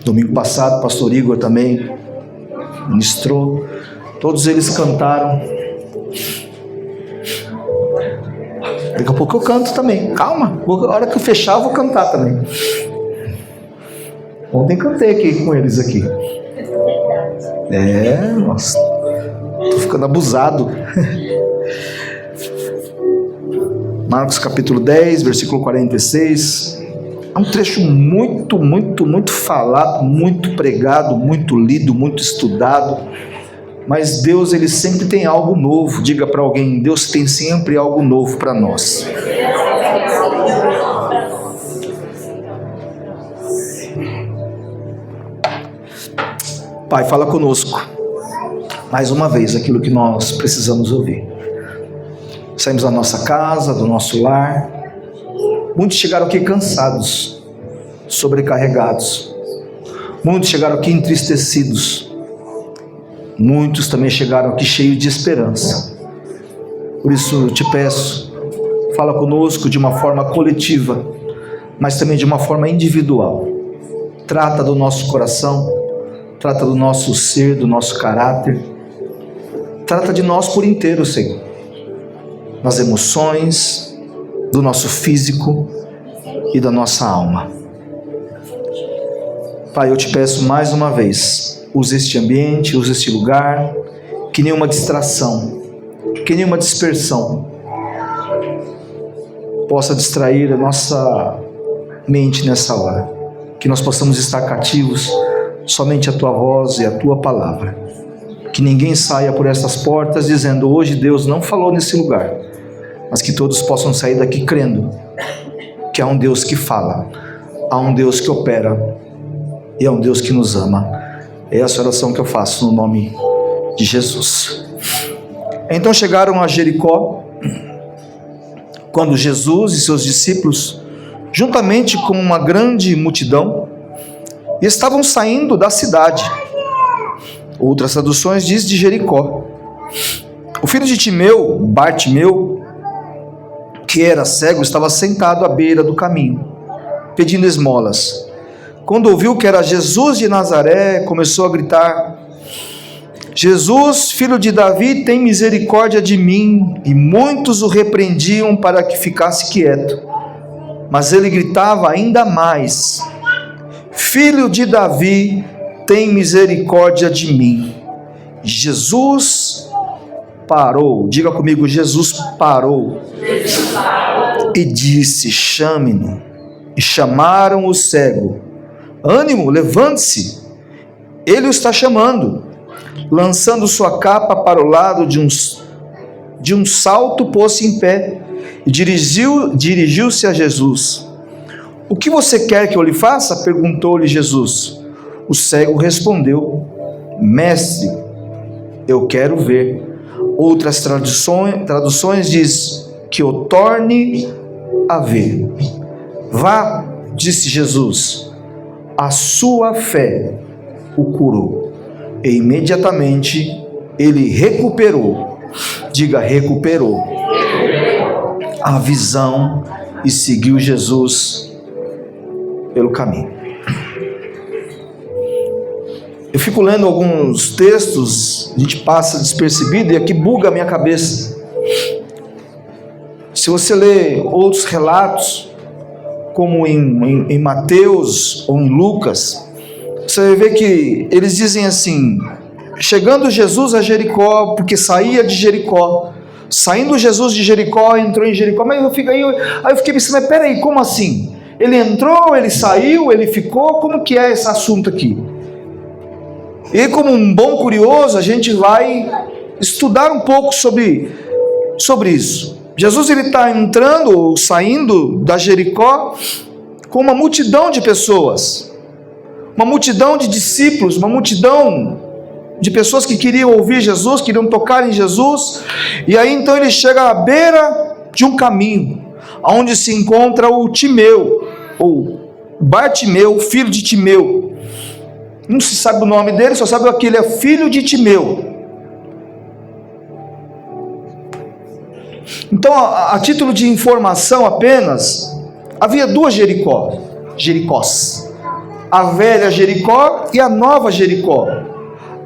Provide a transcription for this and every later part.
Domingo passado, o pastor Igor também ministrou. Todos eles cantaram. Daqui a pouco eu canto também. Calma, a hora que eu fechar eu vou cantar também. Ontem cantei aqui com eles aqui. Nossa, tô ficando abusado. Marcos capítulo 10, versículo 46. É um trecho muito falado, muito pregado, muito lido, muito estudado. Mas Deus, Ele sempre tem algo novo. Diga para alguém: Deus tem sempre algo novo para nós. Pai, fala conosco mais uma vez aquilo que nós precisamos ouvir. Saímos da nossa casa, do nosso lar. Muitos chegaram aqui cansados, sobrecarregados. Muitos chegaram aqui entristecidos. Muitos também chegaram aqui cheios de esperança. Por isso eu te peço, fala conosco de uma forma coletiva, mas também de uma forma individual. Trata do nosso coração, trata do nosso ser, do nosso caráter. Trata de nós por inteiro, Senhor. Nas emoções, do nosso físico e da nossa alma. Pai, eu te peço mais uma vez, use este ambiente, use este lugar, que nenhuma distração, que nenhuma dispersão possa distrair a nossa mente nessa hora. Que nós possamos estar cativos somente à tua voz e à tua palavra. Que ninguém saia por essas portas dizendo: hoje Deus não falou nesse lugar. Mas que todos possam sair daqui crendo que há um Deus que fala, há um Deus que opera e há um Deus que nos ama. É essa oração que eu faço no nome de Jesus. Então chegaram a Jericó, quando Jesus e seus discípulos, juntamente com uma grande multidão, estavam saindo da cidade. Outras traduções diz de Jericó. O filho de Timeu, Bartimeu, que era cego, estava sentado à beira do caminho, pedindo esmolas. Quando ouviu que era Jesus de Nazaré, começou a gritar: Jesus, filho de Davi, tem misericórdia de mim. E muitos o repreendiam para que ficasse quieto. Mas ele gritava ainda mais: Filho de Davi, tem misericórdia de mim. Jesus parou. Diga comigo: Jesus parou. E disse: chame-no. E chamaram o cego. Ânimo, levante-se, ele o está chamando. Lançando sua capa para o lado de um salto, pôs-se em pé e dirigiu-se a Jesus. O que você quer que eu lhe faça? Perguntou-lhe Jesus. O cego respondeu: Mestre, eu quero ver. Outras traduções diz que eu torne a ver. Vá, disse Jesus, a sua fé o curou. E imediatamente ele recuperou. Diga: recuperou a visão e seguiu Jesus pelo caminho. Eu fico lendo alguns textos, a gente passa despercebido e aqui buga a minha cabeça. Se você ler outros relatos, como em Mateus ou em Lucas, você vai ver que eles dizem assim: chegando Jesus a Jericó, porque saía de Jericó, saindo Jesus de Jericó, entrou em Jericó. Mas aí eu fiquei pensando: mas peraí, como assim? Ele entrou, ele saiu, ele ficou, como que é esse assunto aqui? E como um bom curioso, a gente vai estudar um pouco sobre isso. Jesus está entrando ou saindo da Jericó com uma multidão de pessoas, uma multidão de discípulos, uma multidão de pessoas que queriam ouvir Jesus, queriam tocar em Jesus. E aí então ele chega à beira de um caminho, onde se encontra o Timeu, ou Bartimeu, filho de Timeu. Não se sabe o nome dele, só sabe que ele é filho de Timeu. Então, a título de informação apenas, havia duas Jericós. a velha Jericó e a nova Jericó.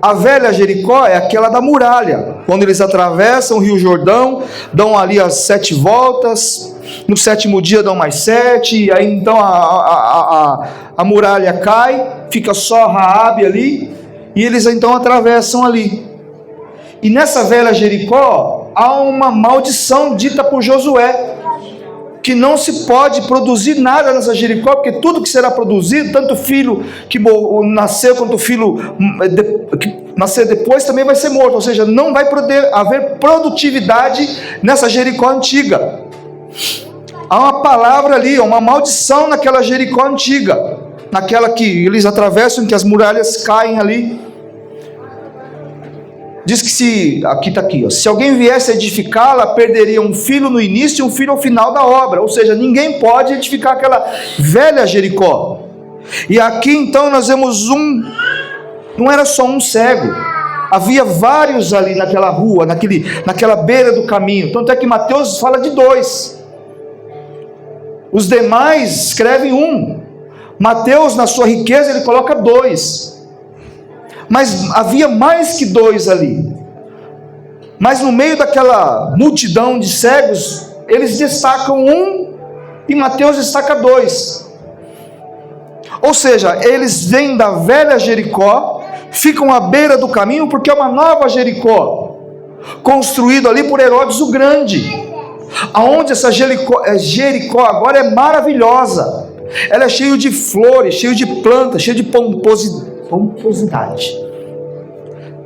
A velha Jericó é aquela da muralha, quando eles atravessam o Rio Jordão, dão ali as 7 voltas, no 7º dia dão mais 7, e aí então a muralha cai, fica só Raabe ali, e eles então atravessam ali. E nessa velha Jericó há uma maldição dita por Josué, que não se pode produzir nada nessa Jericó, porque tudo que será produzido, tanto o filho que nasceu, quanto o filho que nascer depois, também vai ser morto, ou seja, não vai poder haver produtividade nessa Jericó antiga. Há uma palavra ali, uma maldição naquela Jericó antiga, naquela que eles atravessam, que as muralhas caem ali. Diz que aqui está aqui, ó, se alguém viesse edificá-la, perderia um filho no início e um filho ao final da obra, ou seja, ninguém pode edificar aquela velha Jericó. E aqui então nós vemos não era só um cego, havia vários ali naquela rua, naquela beira do caminho, tanto é que Mateus fala de 2, os demais escrevem 1, Mateus na sua riqueza ele coloca 2, mas havia mais que 2 ali. Mas no meio daquela multidão de cegos, eles destacam 1 e Mateus destaca 2. Ou seja, eles vêm da velha Jericó, ficam à beira do caminho, porque é uma nova Jericó, construída ali por Herodes o Grande, aonde essa Jericó agora é maravilhosa. Ela é cheia de flores, cheia de plantas, cheia de pomposidade,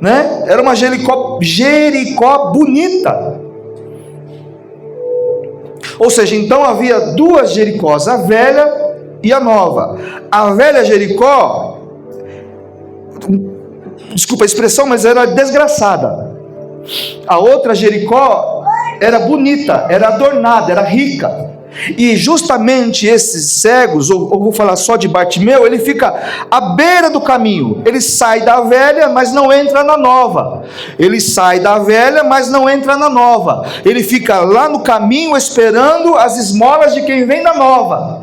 né? Era uma Jericó bonita. Ou seja, então havia 2 Jericós, a velha e a nova. A velha Jericó, desculpa a expressão, mas era desgraçada. A outra Jericó era bonita, era adornada, era rica. E justamente esses cegos, ou vou falar só de Bartimeu, ele fica à beira do caminho. Ele sai da velha, mas não entra na nova. Ele sai da velha, mas não entra na nova. Ele fica lá no caminho esperando as esmolas de quem vem da nova.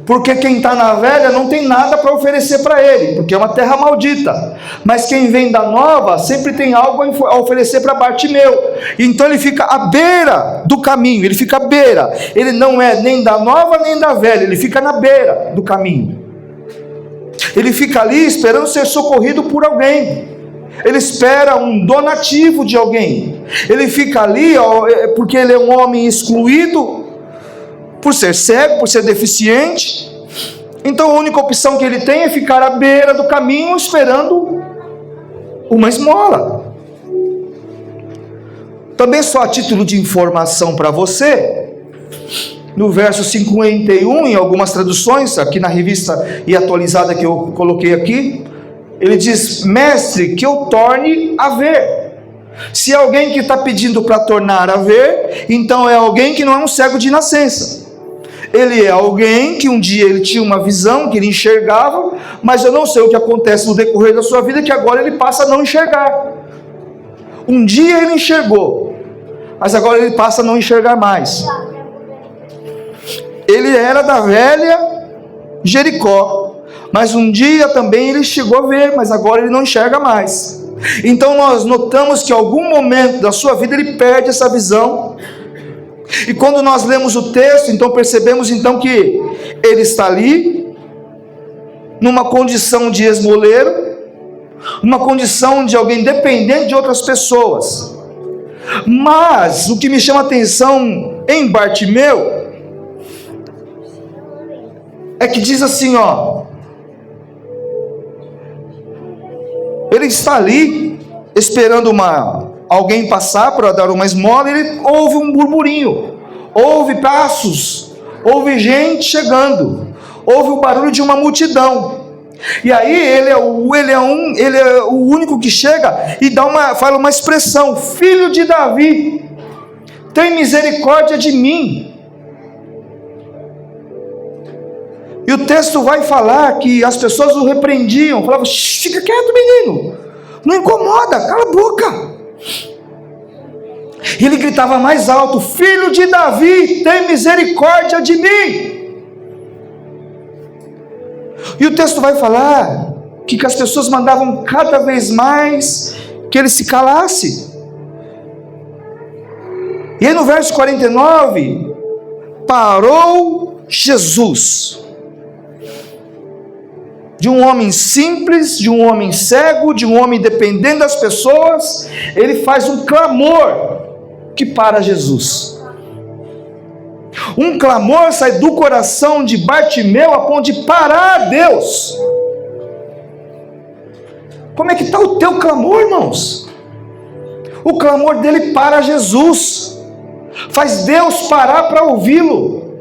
Porque quem está na velha não tem nada para oferecer para ele, porque é uma terra maldita. Mas quem vem da nova sempre tem algo a oferecer para Bartimeu. Então ele fica à beira do caminho, ele fica à beira. Ele não é nem da nova nem da velha, ele fica na beira do caminho. Ele fica ali esperando ser socorrido por alguém. Ele espera um donativo de alguém. Ele fica ali porque ele é um homem excluído, por ser cego, por ser deficiente. Então a única opção que ele tem é ficar à beira do caminho esperando uma esmola. Também só a título de informação para você, no verso 51, em algumas traduções, aqui na revista e atualizada que eu coloquei aqui, ele diz: mestre, que eu torne a ver. Se é alguém que está pedindo para tornar a ver, então é alguém que não é um cego de nascença. Ele é alguém que um dia ele tinha uma visão, que ele enxergava, mas eu não sei o que acontece no decorrer da sua vida, que agora ele passa a não enxergar. Um dia ele enxergou, mas agora ele passa a não enxergar mais. Ele era da velha Jericó, mas um dia também ele chegou a ver, mas agora ele não enxerga mais. Então nós notamos que em algum momento da sua vida ele perde essa visão. E quando nós lemos o texto, então percebemos então que ele está ali, numa condição de esmoleiro, uma condição de alguém dependente de outras pessoas. Mas o que me chama a atenção em Bartimeu é que diz assim, ele está ali esperando alguém passar para dar uma esmola. Ele ouve um burburinho, ouve passos, ouve gente chegando, ouve o barulho de uma multidão. E aí ele é o único que chega e fala uma expressão: filho de Davi, tem misericórdia de mim. E o texto vai falar que as pessoas o repreendiam, falavam: fica quieto, menino, não incomoda, cala a boca. E ele gritava mais alto: Filho de Davi, tem misericórdia de mim. E o texto vai falar que as pessoas mandavam cada vez mais que ele se calasse. E aí no verso 49, parou Jesus. De um homem simples, de um homem cego, de um homem dependendo das pessoas, ele faz um clamor que para Jesus. Um clamor sai do coração de Bartimeu a ponto de parar Deus. Como é que está o teu clamor, irmãos? O clamor dele para Jesus, faz Deus parar para ouvi-lo,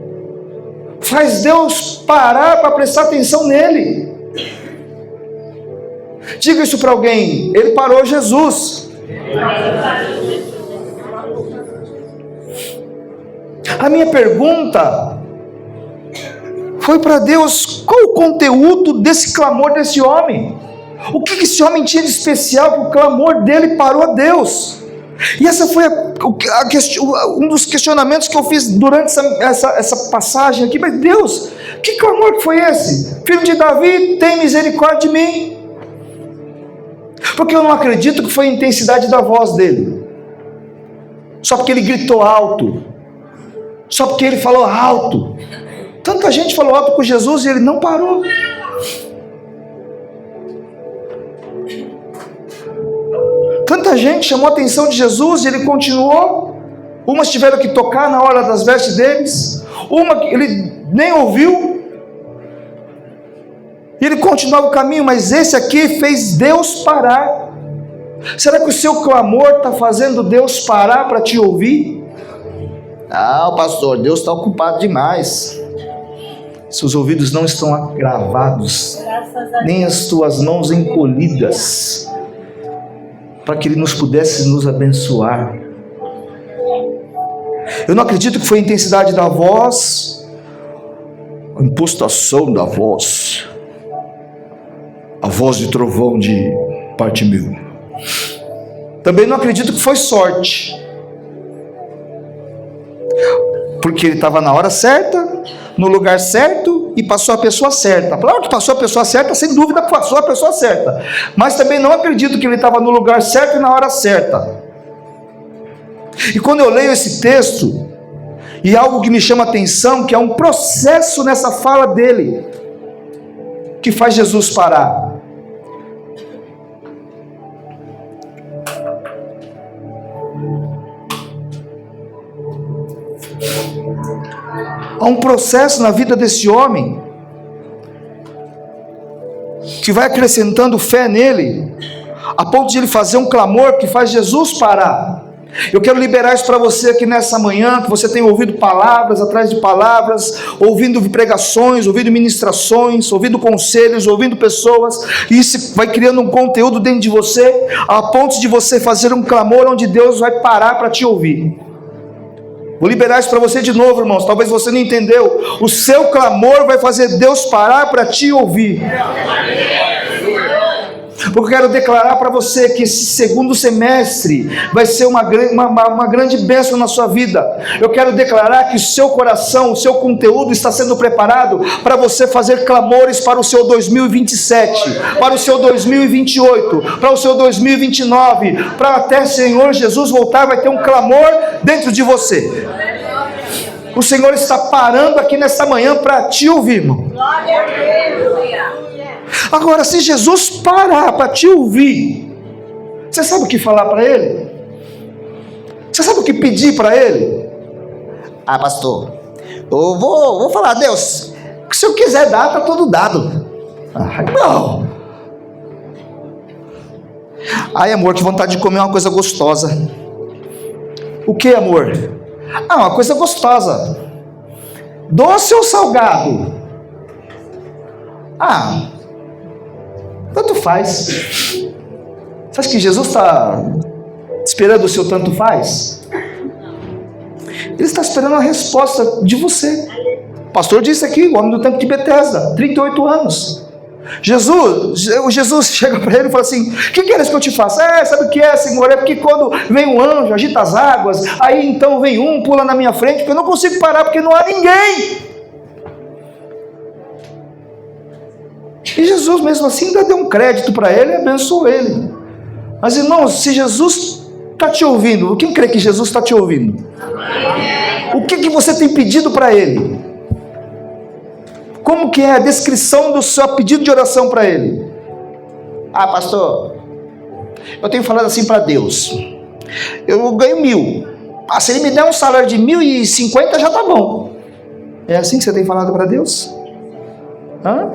faz Deus parar para prestar atenção nele. Diga isso para alguém: ele parou Jesus. A minha pergunta foi para Deus: qual o conteúdo desse clamor desse homem? O que esse homem tinha de especial que o clamor dele parou a Deus? E essa foi um dos questionamentos que eu fiz durante essa passagem aqui. Mas Deus, que clamor que foi esse? Filho de Davi, tem misericórdia de mim. Porque eu não acredito que foi a intensidade da voz dele, só porque ele gritou alto, só porque ele falou alto. Tanta gente falou alto com Jesus e ele não parou. Tanta gente chamou a atenção de Jesus e ele continuou. Umas tiveram que tocar na hora das vestes deles, uma ele nem ouviu, e ele continuava o caminho. Mas esse aqui fez Deus parar. Será que o seu clamor está fazendo Deus parar para te ouvir? Não, pastor, Deus está ocupado demais. Seus ouvidos não estão agravados, nem as tuas mãos encolhidas, para que Ele pudesse nos abençoar. Eu não acredito que foi a intensidade da voz, a impostação da voz, a voz de trovão de Bartimeu. Também não acredito que foi sorte, porque ele estava na hora certa, no lugar certo, e passou a pessoa certa. Claro que passou a pessoa certa, sem dúvida passou a pessoa certa, mas também não acredito que ele estava no lugar certo e na hora certa. E quando eu leio esse texto, e algo que me chama a atenção, que é um processo nessa fala dele, que faz Jesus parar. Há um processo na vida desse homem que vai acrescentando fé nele, a ponto de ele fazer um clamor que faz Jesus parar. Eu quero liberar isso para você aqui nessa manhã, que você tem ouvido palavras atrás de palavras, ouvindo pregações, ouvindo ministrações, ouvindo conselhos, ouvindo pessoas, e isso vai criando um conteúdo dentro de você, a ponto de você fazer um clamor onde Deus vai parar para te ouvir. Vou liberar isso para você de novo, irmãos. Talvez você não entendeu. O seu clamor vai fazer Deus parar para te ouvir. Porque eu quero declarar para você que esse segundo semestre vai ser uma grande bênção na sua vida. Eu quero declarar que o seu coração, o seu conteúdo está sendo preparado para você fazer clamores para o seu 2027, para o seu 2028, para o seu 2029, para até Senhor Jesus voltar, vai ter um clamor dentro de você. O Senhor está parando aqui nessa manhã para te ouvir, irmão. Agora, se Jesus parar para te ouvir, você sabe o que falar para Ele? Você sabe o que pedir para Ele? Ah, pastor, eu vou falar: Deus, o que o Senhor quiser dar, está tudo dado. Ah, não. Ai, amor, que vontade de comer uma coisa gostosa. O que, amor? Ah, uma coisa gostosa. Doce ou salgado? Ah, tanto faz. Você acha que Jesus está esperando o seu tanto faz? Ele está esperando a resposta de você. O pastor disse aqui, o homem do tempo de Betesda, 38 anos. Jesus chega para ele e fala assim: o que queres que eu te faça? Sabe o que é, Senhor? É porque quando vem um anjo, agita as águas, aí então vem um, pula na minha frente, porque eu não consigo parar, porque não há ninguém. E Jesus mesmo assim ainda deu um crédito para ele e abençoou ele. Mas irmãos, se Jesus está te ouvindo, quem crê que Jesus está te ouvindo? O que você tem pedido para ele? Como que é a descrição do seu pedido de oração para ele? Ah, pastor, eu tenho falado assim para Deus: eu ganho 1.000, se ele me der um salário de 1.050 já tá bom. É assim que você tem falado para Deus? Hã?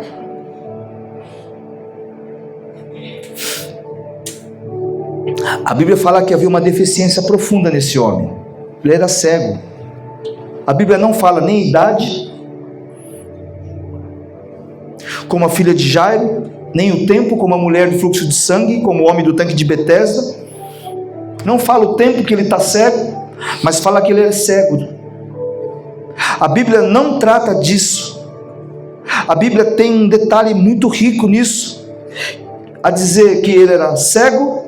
A Bíblia fala que havia uma deficiência profunda nesse homem. Ele era cego. A Bíblia não fala nem idade, como a filha de Jairo, nem o tempo, como a mulher do fluxo de sangue, como o homem do tanque de Betesda. Não fala o tempo que ele está cego, mas fala que ele é cego. A Bíblia não trata disso. A Bíblia tem um detalhe muito rico nisso, a dizer que ele era cego,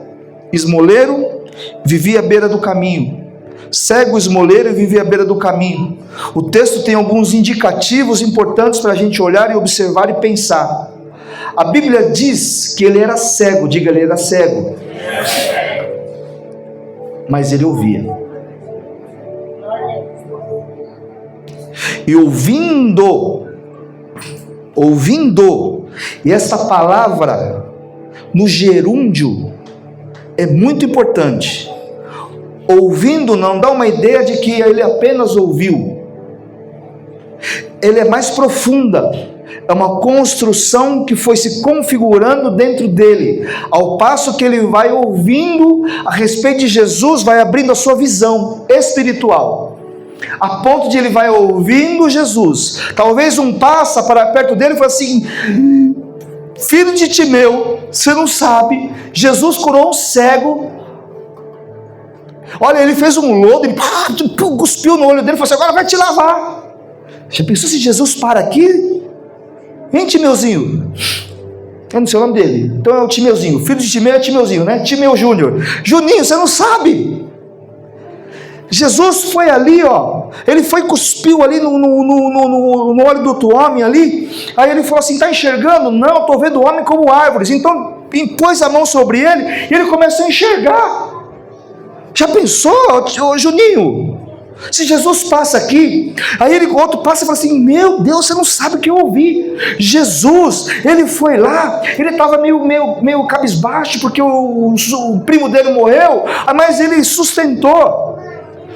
esmoleiro, vivia à beira do caminho. Cego, esmoleiro e vivia à beira do caminho. O texto tem alguns indicativos importantes para a gente olhar e observar e pensar. A Bíblia diz que ele era cego, diga, ele era cego, mas ele ouvia. E ouvindo, e essa palavra no gerúndio é muito importante. Ouvindo não dá uma ideia de que ele apenas ouviu. Ele é mais profunda. É uma construção que foi se configurando dentro dele. Ao passo que ele vai ouvindo a respeito de Jesus, vai abrindo a sua visão espiritual. A ponto de ele vai ouvindo Jesus. Talvez um passa para perto dele e fala assim: filho de Timeu, você não sabe, Jesus curou um cego. Olha, ele fez um lodo, ele cuspiu no olho dele e falou assim: agora vai te lavar. Já pensou se Jesus para aqui? Hein, Timeuzinho? Eu não sei o nome dele. Então é o Timeuzinho. Filho de Timeu é Timeuzinho, né? Timeu Júnior. Juninho, você não sabe. Jesus foi ali, ele foi e cuspiu ali no olho do outro homem ali. Aí ele falou assim: está enxergando? Não, estou vendo o homem como árvores. Então impôs a mão sobre ele e ele começou a enxergar. Já pensou, Juninho? Se Jesus passa aqui, aí o outro passa e fala assim: meu Deus, você não sabe o que eu ouvi. Jesus, ele foi lá, ele estava meio cabisbaixo, porque o primo dele morreu, mas ele sustentou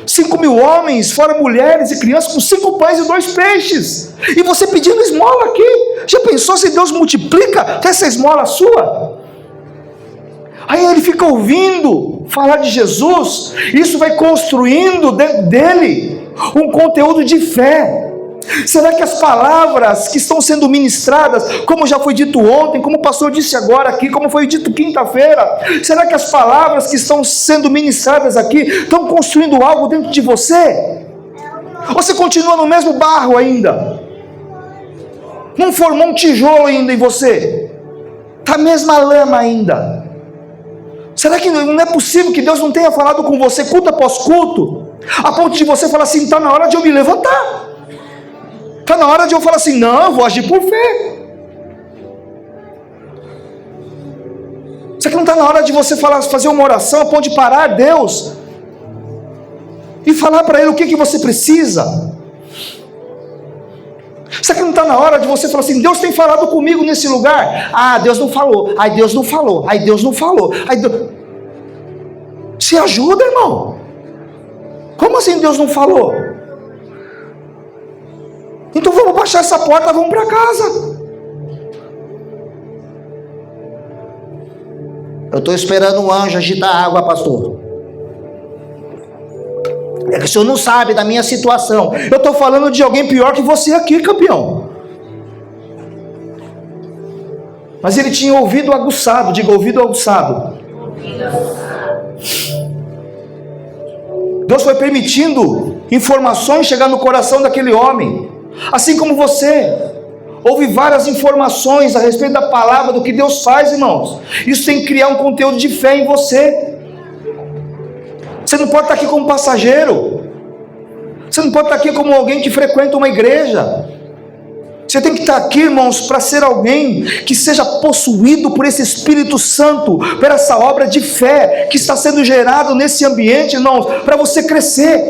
5.000 homens, fora mulheres e crianças, com 5 pães e 2 peixes, e você pedindo esmola aqui. Já pensou se Deus multiplica essa esmola sua? Aí ele fica ouvindo falar de Jesus, isso vai construindo dentro dele um conteúdo de fé. Será que as palavras que estão sendo ministradas, como já foi dito ontem, como o pastor disse agora aqui, como foi dito quinta-feira, será que as palavras que estão sendo ministradas aqui estão construindo algo dentro de você? Ou você continua no mesmo barro ainda? Não formou um tijolo ainda em você? Está a mesma lama ainda? Será que não é possível que Deus não tenha falado com você culto após culto, a ponto de você falar assim: está na hora de eu me levantar, está na hora de eu falar assim: não, eu vou agir por fé. Será que não está na hora de você fazer uma oração a ponto de parar Deus e falar para Ele o que você precisa? Será que não está na hora de você falar assim: Deus tem falado comigo nesse lugar? Ah, Deus não falou. Ai, Deus não falou. Ai, Deus não falou. Ai, Deus... Se ajuda, irmão. Como assim Deus não falou? Então vamos baixar essa porta, vamos para casa. Eu estou esperando um anjo agitar a água, pastor. É que o senhor não sabe da minha situação. Eu estou falando de alguém pior que você aqui, campeão. Mas ele tinha ouvido aguçado, diga ouvido aguçado. Deus foi permitindo informações chegar no coração daquele homem. Assim como você, ouve várias informações a respeito da palavra, do que Deus faz, irmãos. Isso tem que criar um conteúdo de fé em você. Você não pode estar aqui como passageiro. Você não pode estar aqui como alguém que frequenta uma igreja. Você tem que estar aqui, irmãos, para ser alguém que seja possuído por esse Espírito Santo, por essa obra de fé que está sendo gerado nesse ambiente, irmãos, para você crescer.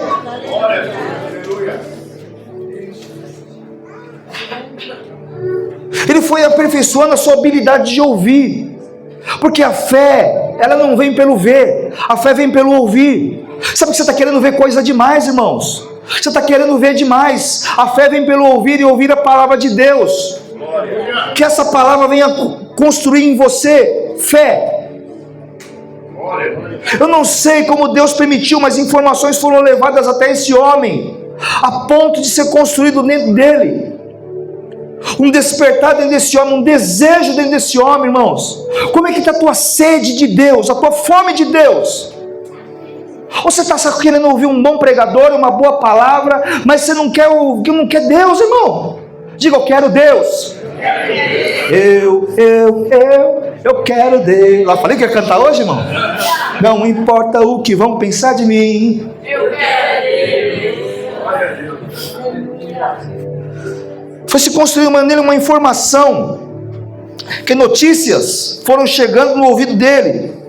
Ele foi aperfeiçoando a sua habilidade de ouvir, porque a fé, ela não vem pelo ver, a fé vem pelo ouvir. Sabe que você está querendo ver coisa demais, irmãos? Você está querendo ver demais. A fé vem pelo ouvir e ouvir a palavra de Deus. Que essa palavra venha construir em você fé. Eu não sei como Deus permitiu, mas informações foram levadas até esse homem, a ponto de ser construído dentro dele um despertar dentro desse homem, um desejo dentro desse homem, irmãos. Como é que está a tua sede de Deus, a tua fome de Deus? Ou você está só querendo ouvir um bom pregador, uma boa palavra, mas você não quer Deus, irmão? Diga, eu quero Deus. Eu quero Deus. Lá falei que ia cantar hoje, irmão? Não importa o que vão pensar de mim. Eu quero Deus. Foi se construindo nele uma informação, que notícias foram chegando no ouvido dele.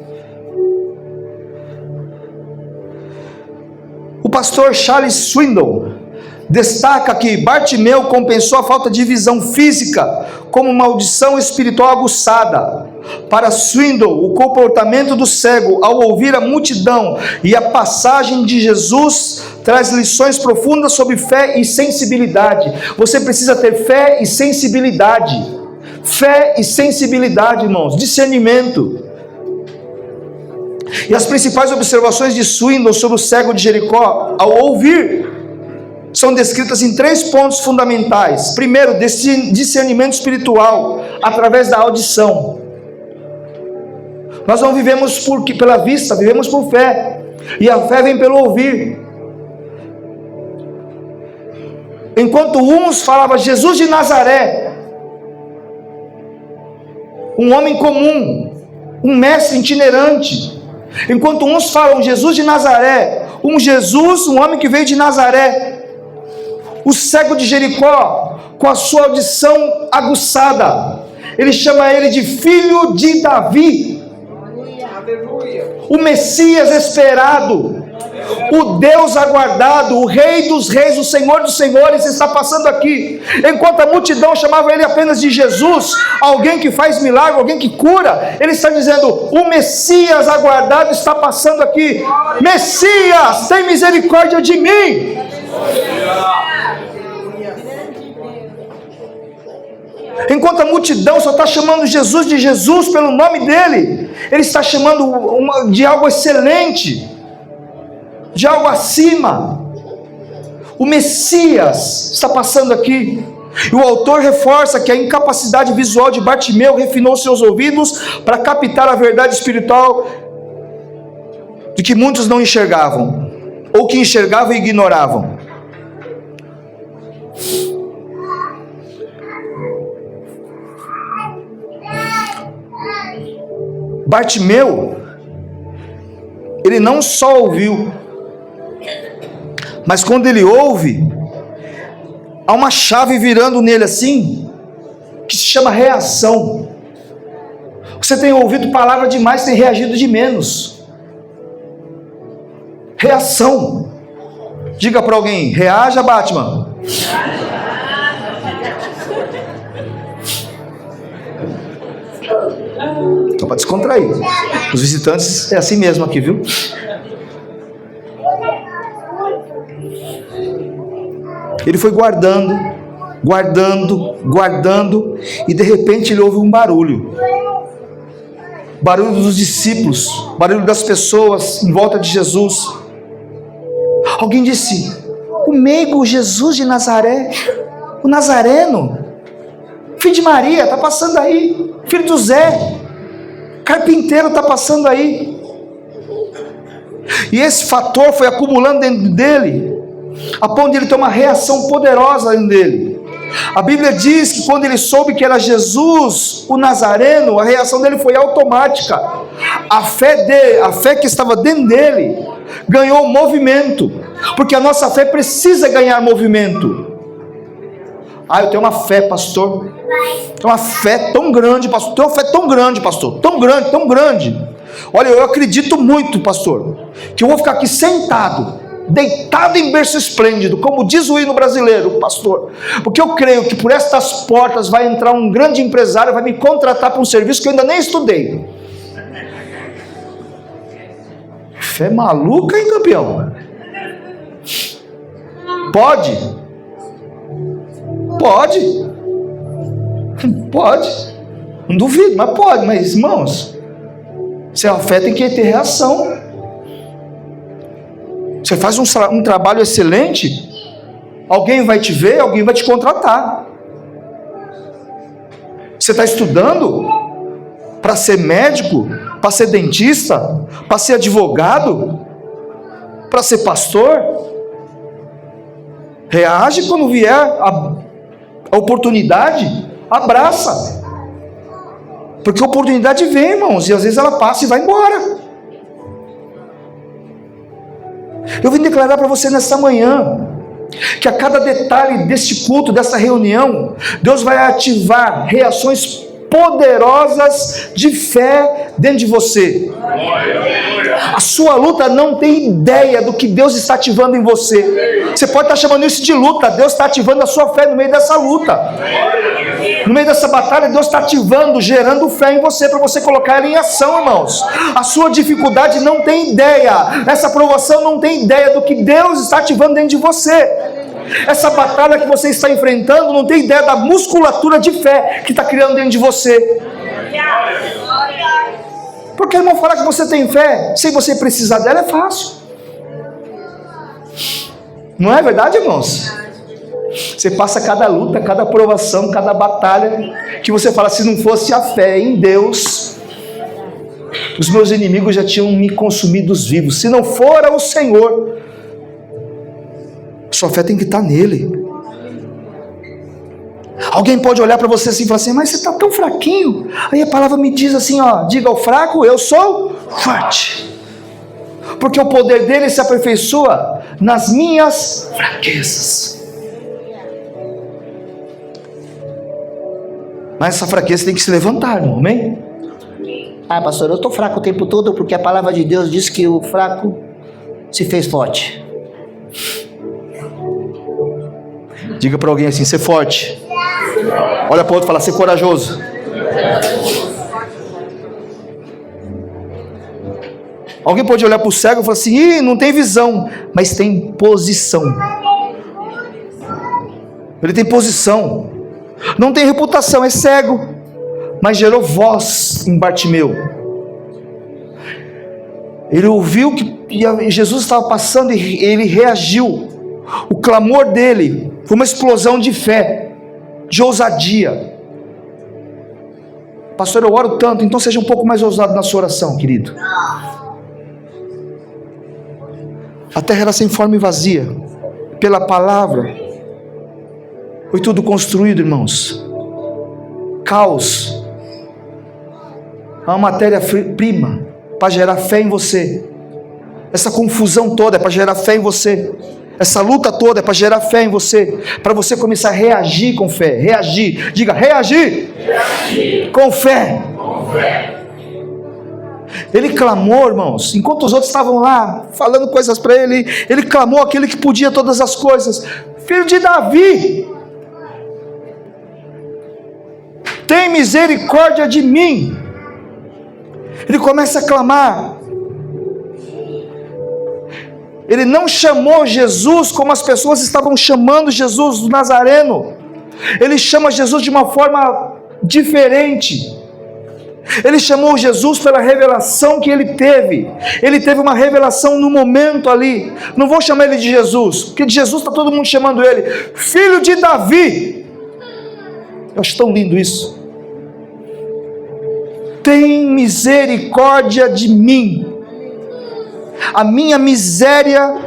O pastor Charles Swindoll destaca que Bartimeu compensou a falta de visão física como uma audição espiritual aguçada. Para Swindoll, o comportamento do cego ao ouvir a multidão e a passagem de Jesus traz lições profundas sobre fé e sensibilidade. Você precisa ter fé e sensibilidade. Fé e sensibilidade, irmãos, discernimento. E as principais observações de Swindoll sobre o cego de Jericó ao ouvir são descritas em 3 pontos fundamentais. Primeiro, discernimento espiritual através da audição. Nós não vivemos pela vista, vivemos por fé, e a fé vem pelo ouvir. Enquanto uns falavam Jesus de Nazaré, um homem comum, um mestre itinerante. Enquanto uns falam Jesus de Nazaré, um homem que veio de Nazaré. O cego de Jericó, com a sua audição aguçada, ele chama ele de filho de Davi. O Messias esperado, o Deus aguardado, o Rei dos Reis, o Senhor dos Senhores está passando aqui. Enquanto a multidão chamava ele apenas de Jesus, alguém que faz milagre, alguém que cura, ele está dizendo: o Messias aguardado está passando aqui. Messias, tem misericórdia de mim. Enquanto a multidão só está chamando Jesus de Jesus pelo nome dele, ele está chamando de algo excelente, de algo acima. O Messias está passando aqui. E o autor reforça que a incapacidade visual de Bartimeu refinou seus ouvidos para captar a verdade espiritual de que muitos não enxergavam, ou que enxergavam e ignoravam. Bartimeu, ele não só ouviu, mas quando ele ouve, há uma chave virando nele assim, que se chama reação. Você tem ouvido palavra demais, tem reagido de menos. Reação. Diga para alguém: reaja, Batman. Só para descontrair. Os visitantes é assim mesmo aqui, viu? Ele foi guardando, e de repente ele ouve um barulho. Barulho dos discípulos, barulho das pessoas em volta de Jesus. Alguém disse: o meigo Jesus de Nazaré, o nazareno, filho de Maria, está passando aí. Filho do Zé, carpinteiro, está passando aí. E esse fator foi acumulando dentro dele, a ponto de ele ter uma reação poderosa dentro dele. A Bíblia diz que quando ele soube que era Jesus, o Nazareno, a reação dele foi automática. A fé que estava dentro dele ganhou movimento, porque a nossa fé precisa ganhar movimento. Eu tenho uma fé, pastor. Tenho uma fé tão grande, pastor. Tenho uma fé tão grande, pastor. Tão grande, tão grande. Olha, eu acredito muito, pastor, que eu vou ficar aqui sentado, deitado em berço esplêndido, como diz o hino brasileiro, pastor, porque eu creio que por estas portas vai entrar um grande empresário, vai me contratar para um serviço que eu ainda nem estudei. Fé maluca, hein, campeão? Pode. Não duvido, mas pode. Mas, irmãos, se a fé tem que ter reação. Você faz um trabalho excelente, alguém vai te ver, alguém vai te contratar. Você está estudando para ser médico, para ser dentista, para ser advogado, para ser pastor? Reage quando vier a oportunidade, abraça. Porque a oportunidade vem, irmãos, e às vezes ela passa e vai embora. Eu vim declarar para você nessa manhã, que a cada detalhe deste culto, dessa reunião, Deus vai ativar reações poderosas de fé dentro de você. A sua luta não tem ideia do que Deus está ativando em você. Você pode estar chamando isso de luta, Deus está ativando a sua fé no meio dessa luta. No meio dessa batalha, Deus está ativando, gerando fé em você, para você colocar ela em ação, irmãos. A sua dificuldade não tem ideia, essa provação não tem ideia do que Deus está ativando dentro de você. Essa batalha que você está enfrentando não tem ideia da musculatura de fé que está criando dentro de você. Porque, irmão, falar que você tem fé sem você precisar dela é fácil. Não é verdade, irmãos? Você passa cada luta, cada provação, cada batalha, que você fala, se não fosse a fé em Deus, os meus inimigos já tinham me consumido vivos. Se não fora o Senhor, sua fé tem que estar nele. Alguém pode olhar para você assim e falar assim, mas você está tão fraquinho. Aí a palavra me diz assim, diga ao fraco, eu sou forte. Porque o poder dele se aperfeiçoa nas minhas fraquezas. Mas essa fraqueza tem que se levantar, irmão, amém? Pastor, eu estou fraco o tempo todo, porque a palavra de Deus diz que o fraco se fez forte. Diga para alguém assim, ser forte. Olha para o outro e fala, ser corajoso. Alguém pode olhar para o cego e falar assim, não tem visão, mas tem posição. Ele tem posição. Não tem reputação, é cego, mas gerou voz em Bartimeu. Ele ouviu que Jesus estava passando e ele reagiu. O clamor dele foi uma explosão de fé, de ousadia. Pastor, eu oro tanto, então seja um pouco mais ousado na sua oração, querido. A terra era sem forma e vazia, pela palavra foi tudo construído, irmãos. Caos, uma matéria-prima para gerar fé em você. Essa confusão toda é para gerar fé em você. Essa luta toda é para gerar fé em você, para você começar a reagir com fé. Reagir, diga reagir, com fé. Ele clamou, irmãos, enquanto os outros estavam lá falando coisas para ele, ele clamou aquele que podia todas as coisas: filho de Davi, tem misericórdia de mim. Ele começa a clamar. Ele não chamou Jesus como as pessoas estavam chamando Jesus do Nazareno. Ele chama Jesus de uma forma diferente. Ele chamou Jesus pela revelação que ele teve. Ele teve uma revelação no momento ali. Não vou chamar ele de Jesus, porque de Jesus está todo mundo chamando ele filho de Davi. Eu acho tão lindo isso. Tem misericórdia de mim. A minha miséria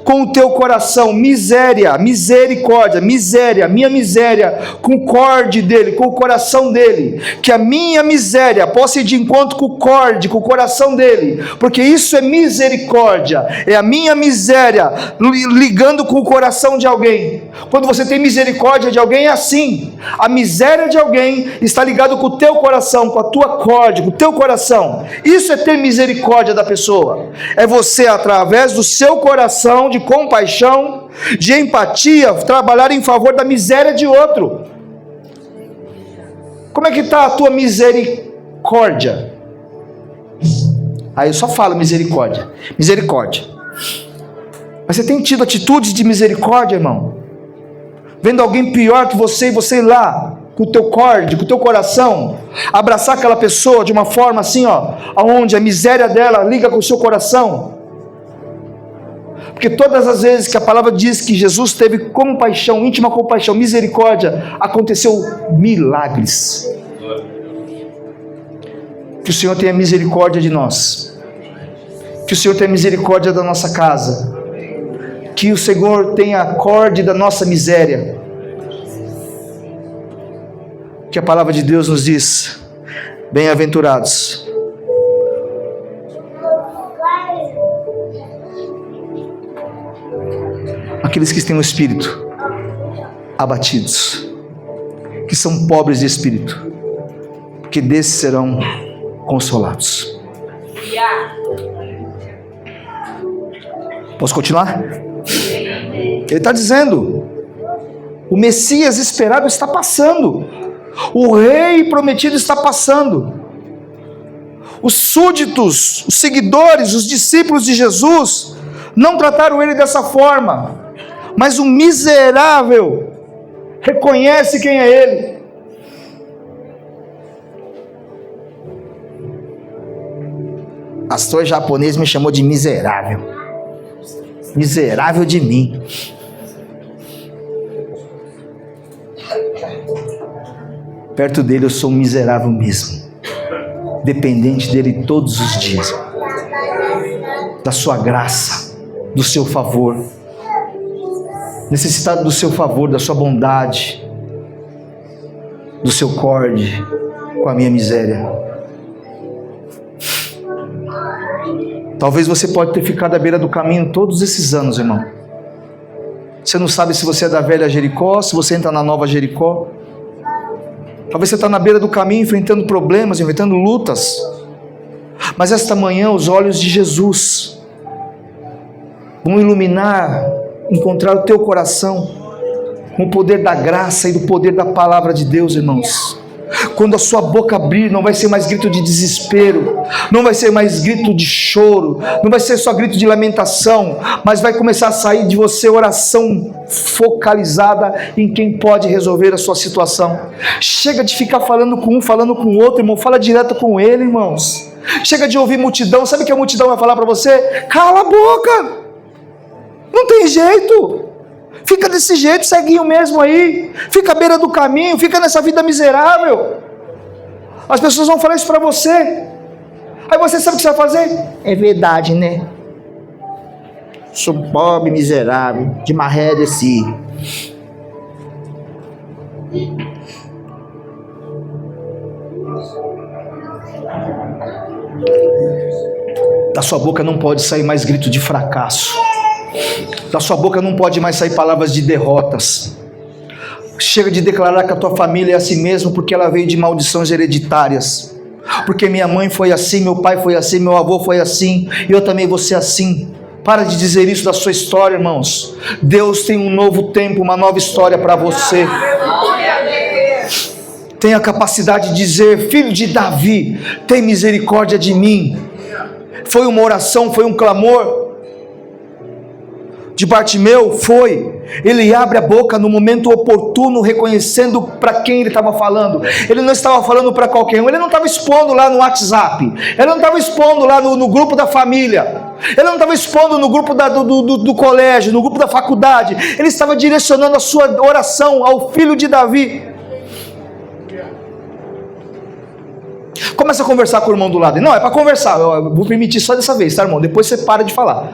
com o teu coração, misericórdia, minha miséria, concorde dele, com o coração dele, que a minha miséria possa ir de encontro com o coração dele, porque isso é misericórdia, é a minha miséria ligando com o coração de alguém. Quando você tem misericórdia de alguém, é assim, a miséria de alguém está ligado com o teu coração, com a tua corda, com o teu coração. Isso é ter misericórdia da pessoa, é você, através do seu coração de compaixão, de empatia, trabalhar em favor da miséria de outro. Como é que está a tua misericórdia? Aí eu só falo misericórdia. Mas você tem tido atitudes de misericórdia, irmão? Vendo alguém pior que você, e você ir lá com o teu corde, com o teu coração, abraçar aquela pessoa de uma forma assim, aonde a miséria dela liga com o seu coração. Porque todas as vezes que a palavra diz que Jesus teve compaixão, íntima compaixão, misericórdia, aconteceu milagres. Que o Senhor tenha misericórdia de nós, que o Senhor tenha misericórdia da nossa casa, que o Senhor tenha acorde da nossa miséria. Que a palavra de Deus nos diz: bem-aventurados aqueles que têm o espírito abatidos, que são pobres de espírito, porque desses serão consolados. Posso continuar? Ele está dizendo: o Messias esperado está passando, o rei prometido está passando. Os súditos, os seguidores, os discípulos de Jesus não trataram ele dessa forma, mas o miserável reconhece quem é ele. Pastor japonês me chamou de miserável. Miserável de mim. Perto dele eu sou um miserável mesmo, dependente dele todos os dias, da sua graça, do seu favor, necessitado do seu favor, da sua bondade, do seu corde com a minha miséria. Talvez você pode ter ficado à beira do caminho todos esses anos, irmão. Você não sabe se você é da velha Jericó, se você entra na nova Jericó. Talvez você está na beira do caminho, enfrentando problemas, enfrentando lutas. Mas esta manhã os olhos de Jesus vão iluminar, encontrar o teu coração com o poder da graça e do poder da palavra de Deus, irmãos. Quando a sua boca abrir, não vai ser mais grito de desespero, não vai ser mais grito de choro, não vai ser só grito de lamentação, mas vai começar a sair de você oração focalizada em quem pode resolver a sua situação. Chega de ficar falando com um, falando com o outro, irmão, fala direto com ele, irmãos. Chega de ouvir multidão. Sabe o que a multidão vai falar para você? Cala a boca, não tem jeito. Fica desse jeito, ceguinho mesmo aí, fica à beira do caminho, fica nessa vida miserável. As pessoas vão falar isso para você, aí você sabe o que você vai fazer? É verdade, né? Sou pobre, miserável, de maré desci. Da sua boca não pode sair mais grito de fracasso. Da sua boca não pode mais sair palavras de derrotas. Chega de declarar que a tua família é assim mesmo, porque ela veio de maldições hereditárias. Porque minha mãe foi assim, meu pai foi assim, meu avô foi assim, e eu também vou ser assim. Para de dizer isso da sua história, irmãos. Deus tem um novo tempo, uma nova história para você. Tem a capacidade de dizer: filho de Davi, tem misericórdia de mim. Foi uma oração, foi um clamor de Bartimeu, foi. Ele abre a boca no momento oportuno, reconhecendo para quem ele estava falando. Ele não estava falando para qualquer um, ele não estava expondo lá no WhatsApp, ele não estava expondo lá no grupo da família, ele não estava expondo no grupo do colégio, no grupo da faculdade. Ele estava direcionando a sua oração ao filho de Davi. Começa a conversar com o irmão do lado. Não, é para conversar, eu vou permitir só dessa vez, tá, irmão? Depois você para de falar.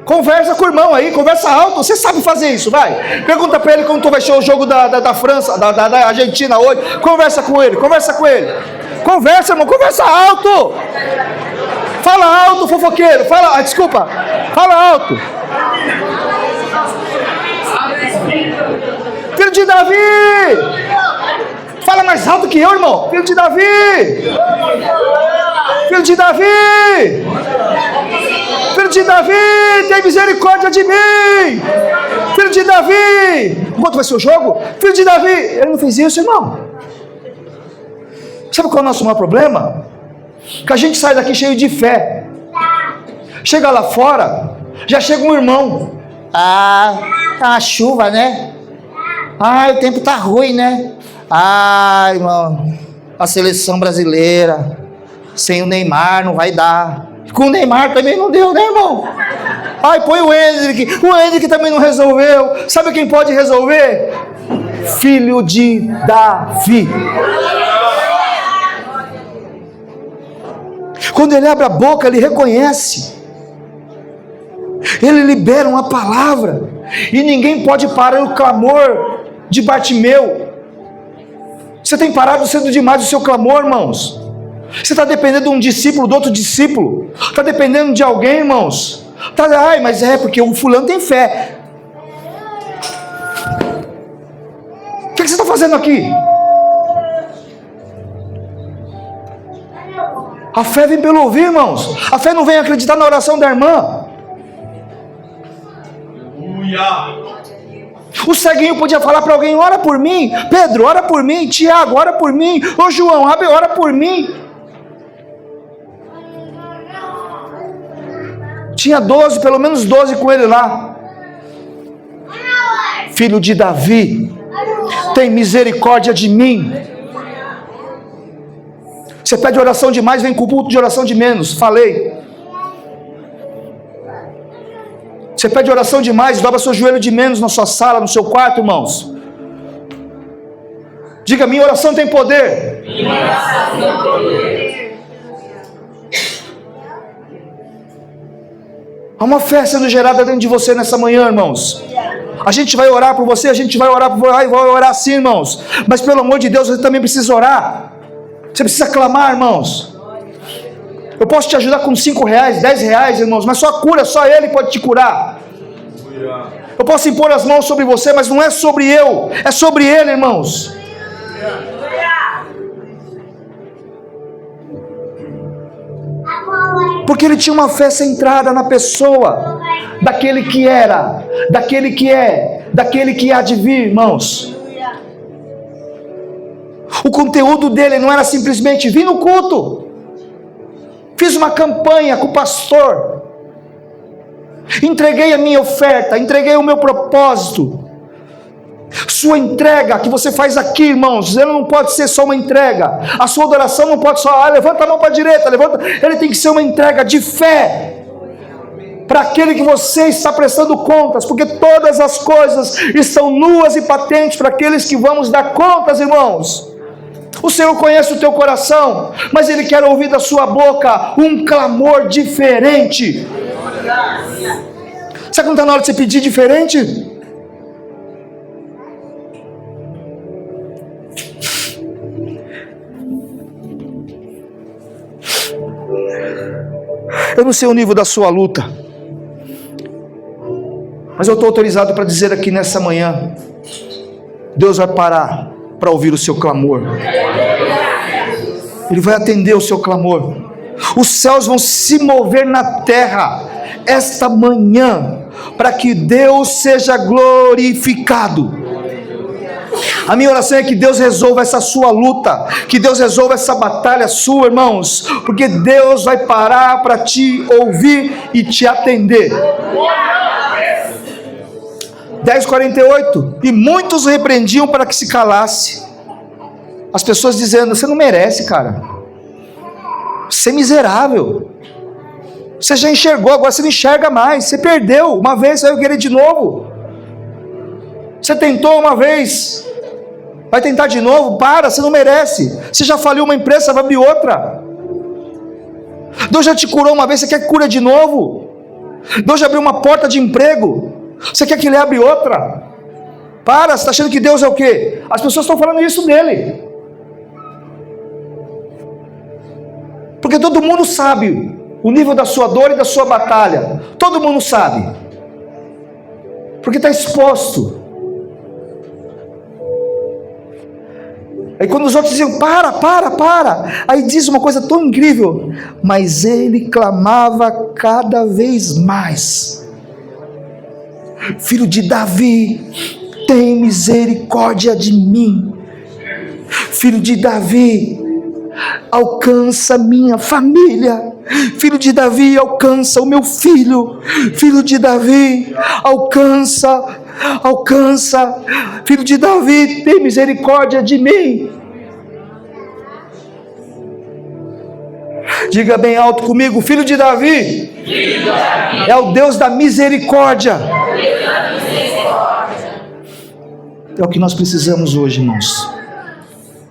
Conversa com o irmão aí, conversa alto. Você sabe fazer isso, vai. Pergunta para ele como vai ser o jogo da França, da Argentina hoje. Conversa com ele, conversa com ele. Conversa, irmão, conversa alto. Fala alto, fofoqueiro. Fala, desculpa. Fala alto. Filho de Davi. Fala mais alto que eu, irmão. Filho de Davi. Filho de Davi. Filho de Davi, tem misericórdia de mim. Filho de Davi. Quanto vai ser o jogo? Filho de Davi. Ele não fez isso, irmão. Sabe qual é o nosso maior problema? Que a gente sai daqui cheio de fé. Chega lá fora, já chega um irmão. Tá uma chuva, né? O tempo tá ruim, né? Irmão, a seleção brasileira sem o Neymar não vai dar. Com o Neymar também não deu, né, irmão? Põe o Hendrick também não resolveu. Sabe quem pode resolver? Filho de Davi. Quando ele abre a boca, ele reconhece. Ele libera uma palavra. E ninguém pode parar o clamor de Bartimeu. Você tem parado cedo demais o seu clamor, irmãos. Você está dependendo de um discípulo, do outro discípulo. Está dependendo de alguém, irmãos. Mas é porque o fulano tem fé. O que você está fazendo aqui? A fé vem pelo ouvir, irmãos. A fé não vem acreditar na oração da irmã. O ceguinho podia falar para alguém: ora por mim. Pedro, ora por mim. Tiago, ora por mim. Ô João, ora por mim. Tinha 12, pelo menos 12 com ele lá. Filho de Davi, tem misericórdia de mim. Você pede oração demais, vem com o culto de oração de menos. Falei. Você pede oração demais, dobra seu joelho de menos na sua sala, no seu quarto, irmãos. Diga: minha oração tem poder. Minha oração tem poder. Há uma fé sendo gerada dentro de você nessa manhã, irmãos. A gente vai orar por você, a gente vai orar por você, vai orar sim, irmãos. Mas pelo amor de Deus, você também precisa orar. Você precisa clamar, irmãos. Eu posso te ajudar com R$5, R$10, irmãos, mas só a cura, só Ele pode te curar. Eu posso impor as mãos sobre você, mas não é sobre eu, é sobre Ele, irmãos. Porque ele tinha uma fé centrada na pessoa, daquele que era, daquele que é, daquele que há de vir, irmãos. O conteúdo dele não era simplesmente vir no culto. Fiz uma campanha com o pastor. Entreguei a minha oferta, entreguei o meu propósito. Sua entrega que você faz aqui, irmãos, ela não pode ser só uma entrega. A sua adoração não pode só, levanta a mão para a direita, ele tem que ser uma entrega de fé para aquele que você está prestando contas, porque todas as coisas estão nuas e patentes para aqueles que vamos dar contas, irmãos. O Senhor conhece o teu coração, mas Ele quer ouvir da sua boca um clamor diferente. Sabe quando está na hora de você pedir diferente? Eu não sei o nível da sua luta, mas eu estou autorizado para dizer aqui nessa manhã: Deus vai parar para ouvir o seu clamor. Ele vai atender o seu clamor. Os céus vão se mover na terra esta manhã para que Deus seja glorificado. A minha oração é que Deus resolva essa sua luta, que Deus resolva essa batalha sua, irmãos, porque Deus vai parar para te ouvir e te atender. 10:48, e muitos o repreendiam para que se calasse. As pessoas dizendo: você não merece, cara, você é miserável, você já enxergou, agora você não enxerga mais, você perdeu uma vez, você vai querer de novo, você tentou uma vez, vai tentar de novo, para, você não merece, você já faliu uma empresa, vai abrir outra. Deus já te curou uma vez, você quer que cura de novo? Deus já abriu uma porta de emprego, você quer que Ele abra outra? Para, você está achando que Deus é o quê? As pessoas estão falando isso dele, porque todo mundo sabe o nível da sua dor e da sua batalha, todo mundo sabe, porque está exposto. Aí quando os outros diziam, para, aí diz uma coisa tão incrível, mas ele clamava cada vez mais: Filho de Davi, tem misericórdia de mim. Filho de Davi, alcança minha família. Filho de Davi, alcança o meu filho. Filho de Davi, alcança. Filho de Davi, tem misericórdia de mim. Diga bem alto comigo: Filho de Davi é o Deus da misericórdia. É o que nós precisamos hoje, irmãos,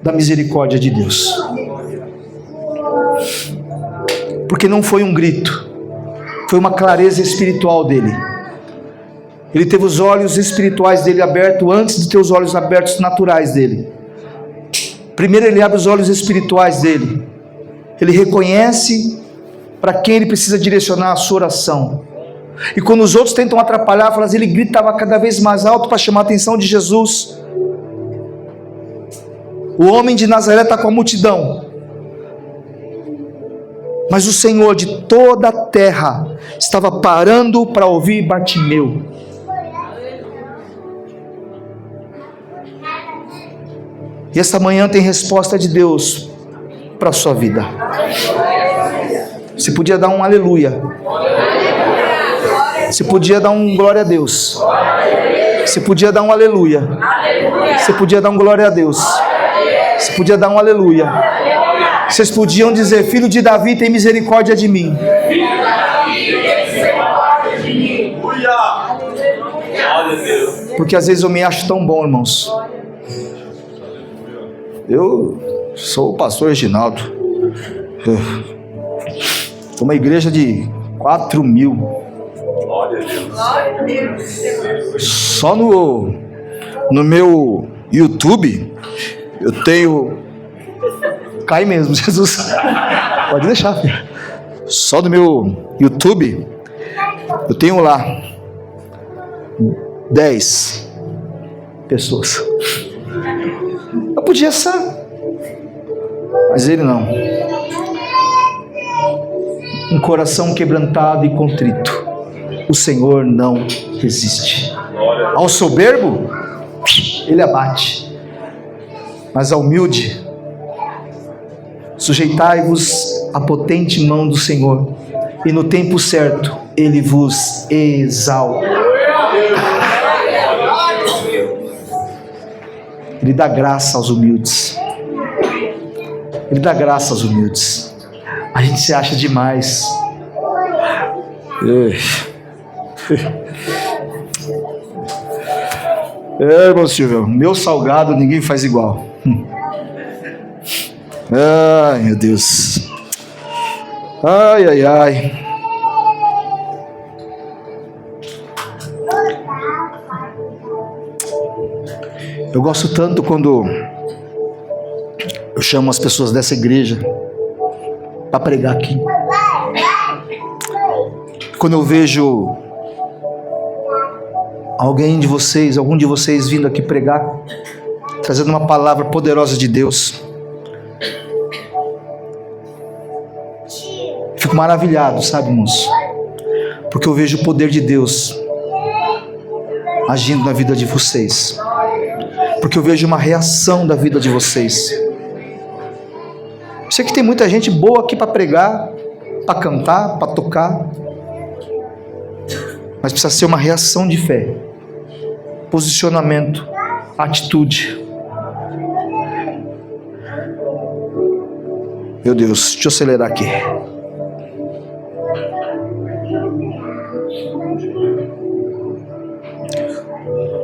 da misericórdia de Deus. Porque não foi um grito, foi uma clareza espiritual dele. Ele teve os olhos espirituais dele abertos antes de ter os olhos abertos naturais dele. Primeiro ele abre os olhos espirituais dele. Ele reconhece para quem ele precisa direcionar a sua oração. E quando os outros tentam atrapalhar, ele gritava cada vez mais alto para chamar a atenção de Jesus. O homem de Nazaré está com a multidão, mas o Senhor de toda a terra estava parando para ouvir Bartimeu. E esta manhã tem resposta de Deus para a sua vida. Você podia dar um aleluia. Você podia dar um glória a Deus. Você podia dar um aleluia. Você podia dar um glória a Deus. Você podia dar um aleluia. Vocês podiam dizer: Filho de Davi, tem misericórdia de mim. Porque às vezes eu me acho tão bom, irmãos. Eu sou o pastor Reginaldo. Uma igreja de 4.000. Só no meu YouTube eu tenho. Cai mesmo, Jesus. Pode deixar, filho. Só no meu YouTube eu tenho lá 10 pessoas. Eu podia ser, mas ele não. Um coração quebrantado e contrito, o Senhor não resiste. Ao soberbo, ele abate, mas ao humilde, sujeitai-vos à potente mão do Senhor, e no tempo certo ele vos exalta. Ele dá graça aos humildes. Ele dá graça aos humildes. A gente se acha demais. Irmão Silvio, meu salgado ninguém faz igual. Ai, meu Deus. Ai. Eu gosto tanto quando eu chamo as pessoas dessa igreja para pregar aqui. Quando eu vejo algum de vocês vindo aqui pregar, trazendo uma palavra poderosa de Deus, fico maravilhado, sabe, irmãos? Porque eu vejo o poder de Deus agindo na vida de vocês. Porque eu vejo uma reação da vida de vocês. Eu sei que tem muita gente boa aqui para pregar, para cantar, para tocar, mas precisa ser uma reação de fé, posicionamento, atitude. Meu Deus, deixa eu acelerar aqui.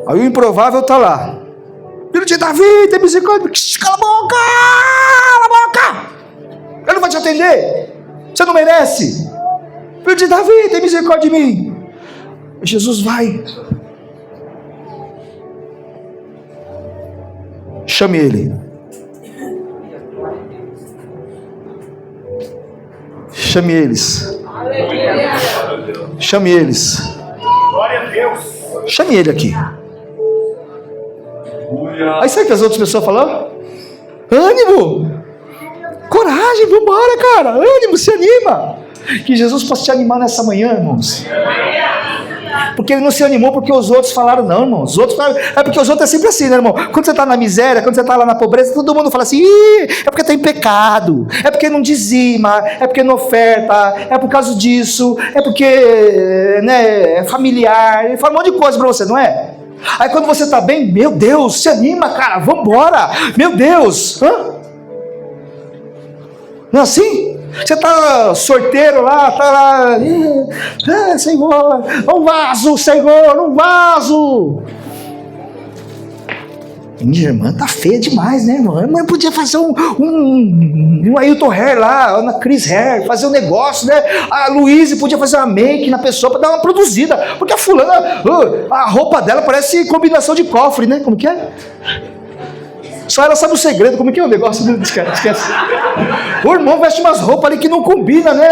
Aí o improvável está lá. Filho de Davi, tem misericórdia. Cala a boca! Ele não vai te atender. Você não merece. Filho de Davi, tem misericórdia de mim. Jesus vai. Chame ele. Chame eles. Chame eles. Chame ele aqui. Aí sabe o que as outras pessoas falam? Ânimo. Coragem, vambora, cara. Ânimo, se anima. Que Jesus possa te animar nessa manhã, irmãos. Porque ele não se animou porque os outros falaram, não, irmão. Os outros falaram, é porque os outros é sempre assim, né, irmão? Quando você está na miséria, quando você está lá na pobreza, todo mundo fala assim, é porque tem pecado, é porque não dizima, é porque não oferta, é por causa disso, é porque é familiar. Ele fala um monte de coisa para você, não é? Aí quando você está bem, meu Deus, se anima, cara, vambora, meu Deus. Não é assim? Você está sorteiro lá, está lá, Senhor, um vaso, Senhor, um vaso. Minha irmã tá feia demais, né, irmã? A irmã podia fazer um Ailton Hair lá, Ana Cris Hair, fazer um negócio, né? A Luíse podia fazer uma make na pessoa para dar uma produzida, porque a fulana, a roupa dela parece combinação de cofre, né? Como que é? Só ela sabe o segredo, como que é o negócio? Esquece. O irmão veste umas roupas ali que não combina, né?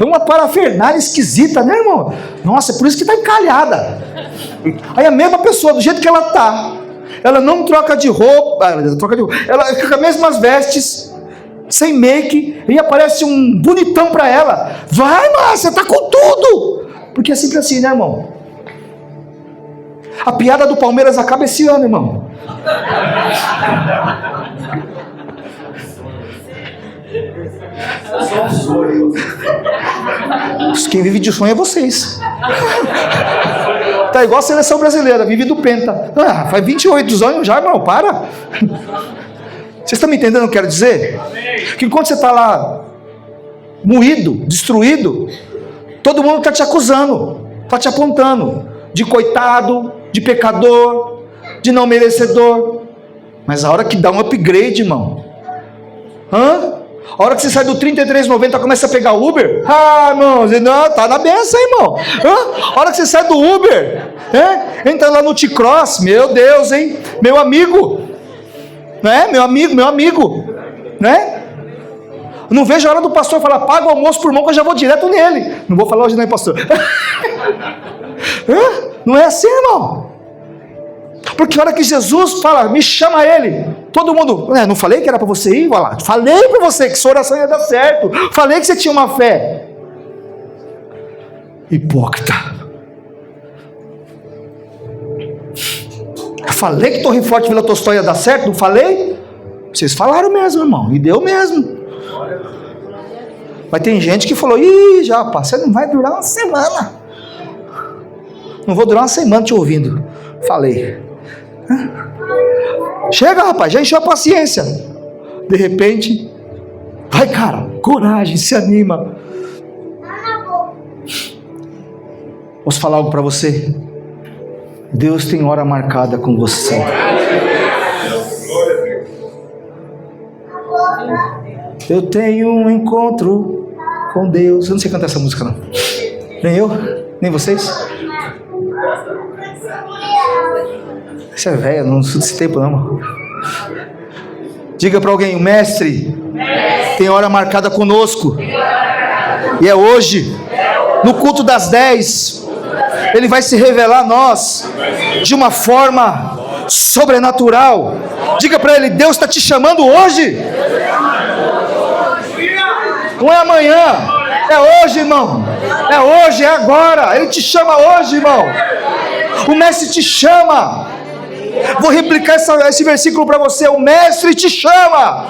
É uma parafernália esquisita, né, irmão? Nossa, é por isso que tá encalhada. Aí a mesma pessoa, do jeito que ela tá, ela não troca de roupa, ela fica com as mesmas vestes, sem make, e aparece um bonitão pra ela. Vai, Márcia, tá com tudo! Porque é sempre assim, né, irmão? A piada do Palmeiras acaba esse ano, irmão. Quem vive de sonho é vocês. Tá igual a seleção brasileira, vive do penta. Faz 28 anos já, irmão, para. Vocês estão me entendendo o que eu quero dizer? Que enquanto você está lá moído, destruído, todo mundo está te acusando, está te apontando de coitado, de pecador, de não merecedor. Mas a hora que dá um upgrade, irmão, a hora que você sai do 33,90 começa a pegar Uber, irmão, não, tá na benção, irmão. A hora que você sai do Uber, entra lá no T-Cross, meu Deus, hein, meu amigo, né, meu amigo, né? Não vejo a hora do pastor falar, paga o almoço por mão que eu já vou direto nele. Não vou falar hoje não, pastor. Não é assim, irmão. Porque a hora que Jesus fala, me chama ele, todo mundo, não falei que era para você ir? Vai lá. Falei para você que sua oração ia dar certo, falei que você tinha uma fé. Hipócrita. Eu falei que Torre Forte Vila Tostó ia dar certo, não falei? Vocês falaram mesmo, irmão, e deu mesmo. Mas tem gente que falou, você não vai durar uma semana. Não vou durar uma semana te ouvindo. Falei. Chega, rapaz, já encheu a paciência. De repente, vai, cara, coragem, se anima. Posso falar algo para você? Deus tem hora marcada com você. Eu tenho um encontro com Deus. Eu não sei cantar essa música, não. Nem eu, nem vocês. Você é velha, não sou desse tempo não, mano. Diga para alguém, o mestre tem hora marcada conosco. E é hoje, no culto das 10, ele vai se revelar a nós de uma forma sobrenatural. Diga para ele, Deus está te chamando hoje. Não é amanhã, é hoje, irmão. É hoje, é agora. Ele te chama hoje, irmão. O mestre te chama. Vou replicar esse versículo para você. O mestre te chama.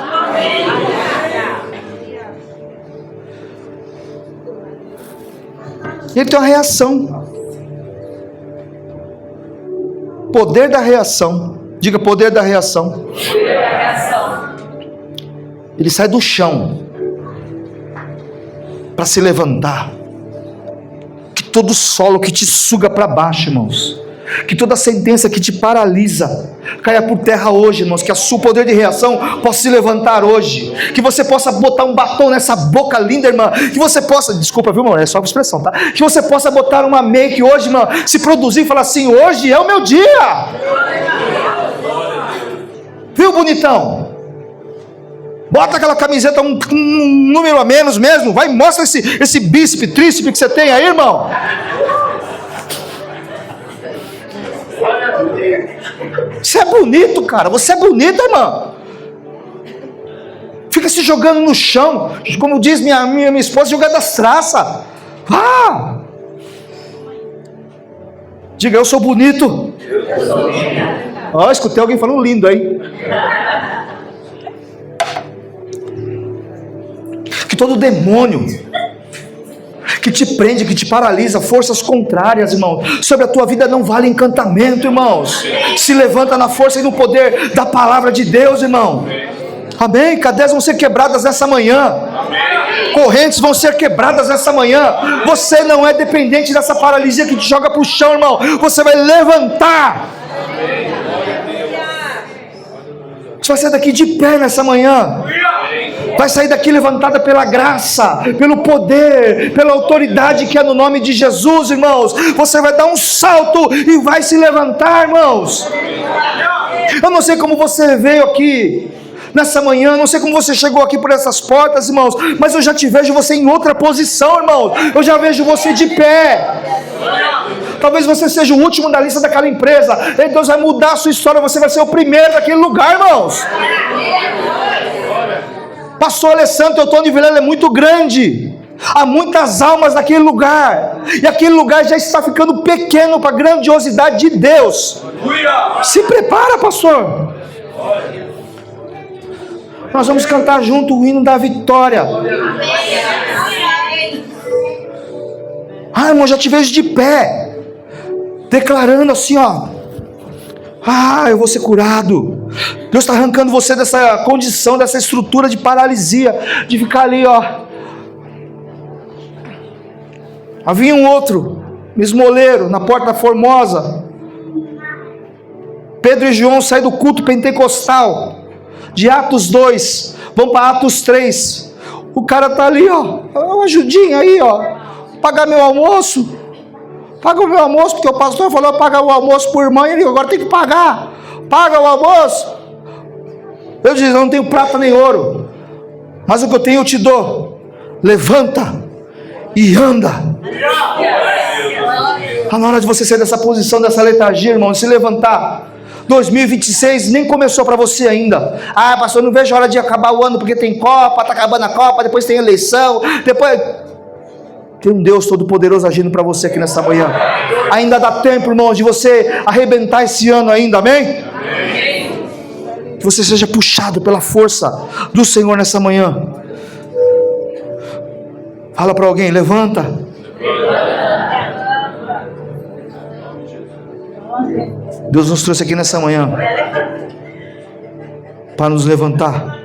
Ele tem uma reação. Poder da reação. Diga, poder da reação. Ele sai do chão para se levantar. Que todo solo que te suga para baixo, irmãos, Que toda sentença que te paralisa caia por terra hoje, irmãos. Que o seu poder de reação possa se levantar hoje. Que você possa botar um batom nessa boca linda, irmã. Que você possa, desculpa, viu, irmão? É só expressão, tá? Que você possa botar uma make hoje, irmã. Se produzir e falar assim: hoje é o meu dia. Viu, bonitão? Bota aquela camiseta um número a menos mesmo. Vai, mostra esse bíceps, tríceps que você tem aí, irmão. Você é bonito, cara. Você é bonita, irmão. Fica se jogando no chão, como diz minha esposa, jogando as traças. Ah! Diga: eu sou bonito. Ó, escutei alguém falando lindo aí. Que todo demônio que te prende, que te paralisa, forças contrárias, irmão, sobre a tua vida não vale encantamento, irmãos. Se levanta na força e no poder da palavra de Deus, irmão. Amém? Cadeias vão ser quebradas nessa manhã. Correntes vão ser quebradas nessa manhã. Você não é dependente dessa paralisia que te joga para o chão, irmão. Você vai levantar. Você vai sair daqui de pé nessa manhã. Vai sair daqui levantada pela graça, pelo poder, pela autoridade que é no nome de Jesus, irmãos. Você vai dar um salto e vai se levantar, irmãos. Eu não sei como você veio aqui nessa manhã, não sei como você chegou aqui por essas portas, irmãos, mas eu já te vejo você em outra posição, irmãos. Eu já vejo você de pé. Talvez você seja o último da lista daquela empresa, e Deus vai mudar a sua história. Você vai ser o primeiro daquele lugar, irmãos. Pastor Alessandro Teotônio Vilela é muito grande. Há muitas almas naquele lugar, e aquele lugar já está ficando pequeno para a grandiosidade de Deus. Se prepara, pastor. Nós vamos cantar junto o hino da vitória. Ah, irmão, já te vejo de pé, declarando assim, ó: ah, eu vou ser curado. Deus está arrancando você dessa condição, dessa estrutura de paralisia, de ficar ali, ó. Havia um outro esmoleiro na Porta Formosa. Pedro e João saem do culto pentecostal de Atos 2, vão para Atos 3. O cara tá ali, ó, uma ajudinha aí, ó, pagar meu almoço. Paga o meu almoço, porque o pastor falou pagar o almoço por irmão, e ele agora tem que pagar. Paga o almoço. Eu disse: eu não tenho prata nem ouro, mas o que eu tenho eu te dou. Levanta e anda. Está na hora de você sair dessa posição, dessa letargia, irmão, de se levantar. 2026 nem começou para você ainda. Ah, pastor, não vejo a hora de acabar o ano, porque tem Copa, está acabando a Copa, depois tem eleição, depois... Tem um Deus Todo-Poderoso agindo para você aqui nessa manhã. Ainda dá tempo, irmão, de você arrebentar esse ano ainda, amém? Que você seja puxado pela força do Senhor nessa manhã. Fala para alguém: levanta. Deus nos trouxe aqui nessa manhã para nos levantar.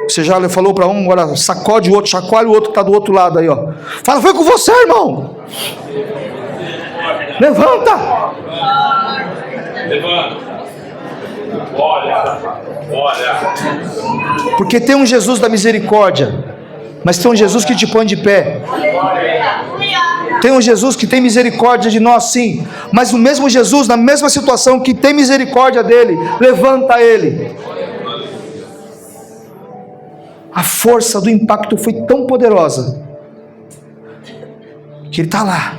Você já falou para um, agora sacode o outro, chacoalha o outro que está do outro lado aí, ó. Fala: foi com você, irmão. Levanta. Olha. Porque tem um Jesus da misericórdia, mas tem um Jesus que te põe de pé. Tem um Jesus que tem misericórdia de nós, sim, mas o mesmo Jesus, na mesma situação, que tem misericórdia dele, levanta ele. A força do impacto foi tão poderosa que ele está lá.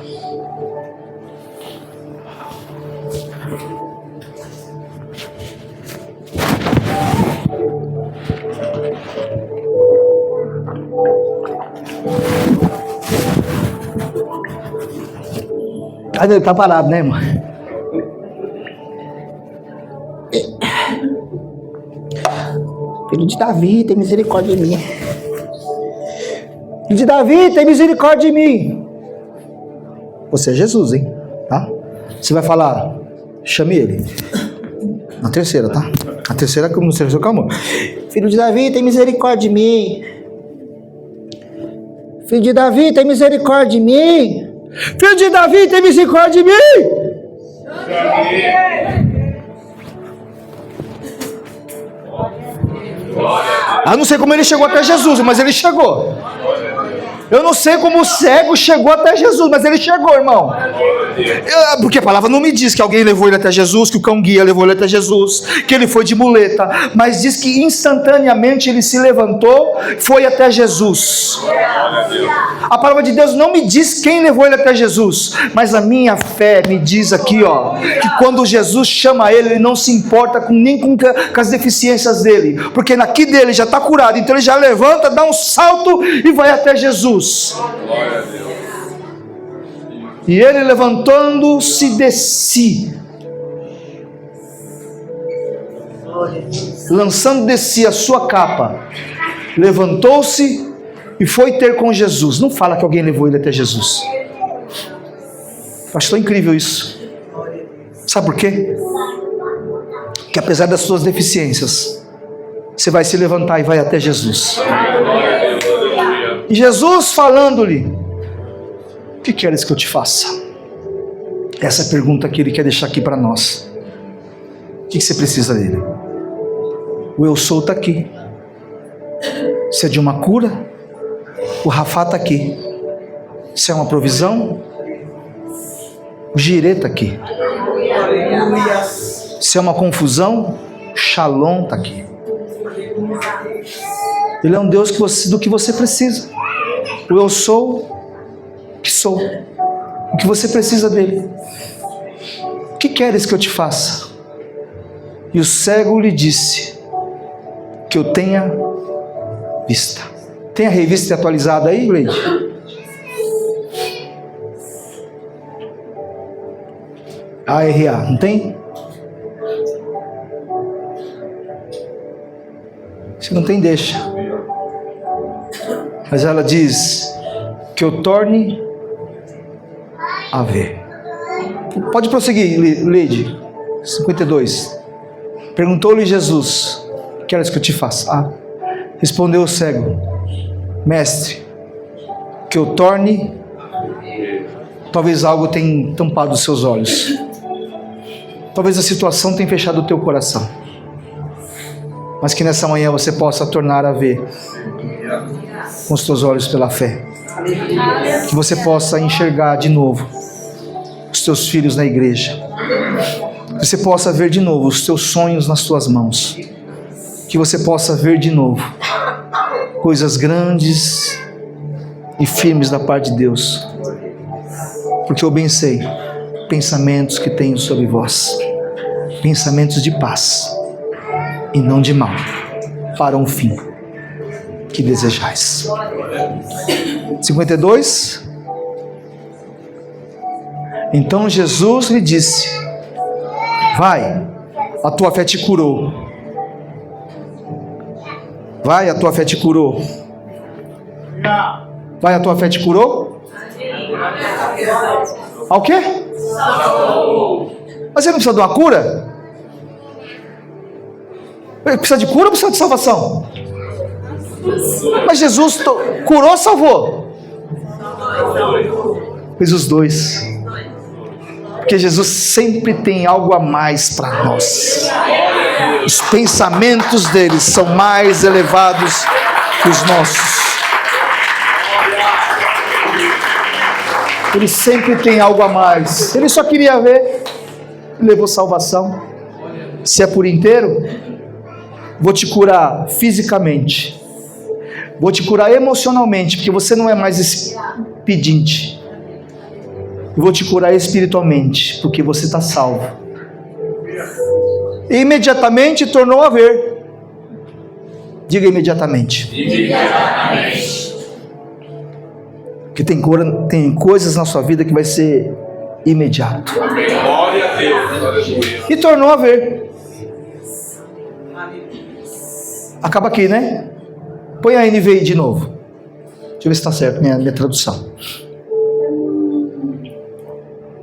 Ele está parado, né, irmão? Filho de Davi, tem misericórdia de mim. Filho de Davi, tem misericórdia de mim. Você é Jesus, hein? Tá? Você vai falar: chame ele. Na terceira, tá? A terceira que não sei se calma. Filho de Davi, tem misericórdia de mim. Filho de Davi, tem misericórdia de mim. Filho de Davi, tem misericórdia de mim. Eu não sei como ele chegou até Jesus, mas ele chegou. Eu não sei como o cego chegou até Jesus, mas ele chegou, irmão. Porque a palavra não me diz que alguém levou ele até Jesus, que o cão guia levou ele até Jesus, que ele foi de muleta, mas diz que instantaneamente ele se levantou, foi até Jesus. A palavra de Deus não me diz quem levou ele até Jesus, mas a minha fé me diz aqui, ó, que quando Jesus chama ele não se importa nem com as deficiências dele, porque naqui dele já está curado, então ele já levanta, dá um salto e vai até Jesus. Glória a Deus. E ele levantando-se de si, lançando de si a sua capa, levantou-se e foi ter com Jesus. Não fala que alguém levou ele até Jesus. Acho tão incrível isso. Sabe por quê? Que apesar das suas deficiências, você vai se levantar e vai até Jesus. E Jesus falando-lhe: o que queres que eu te faça? Essa é a pergunta que ele quer deixar aqui para nós. O que você precisa dele? O eu sou está aqui. Se é de uma cura, o Rafá está aqui. Se é uma provisão, o Jirê está aqui. Se é uma confusão, Shalom está aqui. Ele é um Deus do que você precisa. O eu sou, que sou. O que você precisa dele. O que queres que eu te faça? E o cego lhe disse: que eu tenha vista. Tem a revista atualizada aí, Gleide? ARA, não tem? Se não tem, deixa. Mas ela diz: que eu torne a ver. Pode prosseguir, Leide. 52. Perguntou-lhe Jesus: queres que eu te faça? Respondeu o cego: mestre, que eu torne. Talvez algo tenha tampado os seus olhos. Talvez a situação tenha fechado o teu coração. Mas que nessa manhã você possa tornar a ver com os teus olhos pela fé. Que você possa enxergar de novo os teus filhos na igreja. Que você possa ver de novo os teus sonhos nas tuas mãos. Que você possa ver de novo coisas grandes e firmes da parte de Deus. Porque eu bem sei pensamentos que tenho sobre vós, pensamentos de paz e não de mal, para um fim que desejais. 52. Então Jesus lhe disse: vai, a tua fé te curou. Vai, a tua fé te curou. Vai, a tua fé te curou? Ao quê? Mas você não precisa de uma cura? Precisa de cura ou precisa de salvação? Mas Jesus curou ou salvou? Fez os dois. Porque Jesus sempre tem algo a mais para nós. Os pensamentos dele são mais elevados que os nossos. Ele sempre tem algo a mais. Ele só queria ver. Levou salvação. Se é por inteiro, vou te curar fisicamente. Vou te curar emocionalmente, porque você não é mais pedinte. Vou te curar espiritualmente, porque você está salvo. E imediatamente tornou a ver. Diga imediatamente. Imediatamente. Porque tem coisas na sua vida que vai ser imediato. Glória a Deus. E tornou a ver. Acaba aqui, né? Põe a NVI de novo. Deixa eu ver se está certo minha tradução.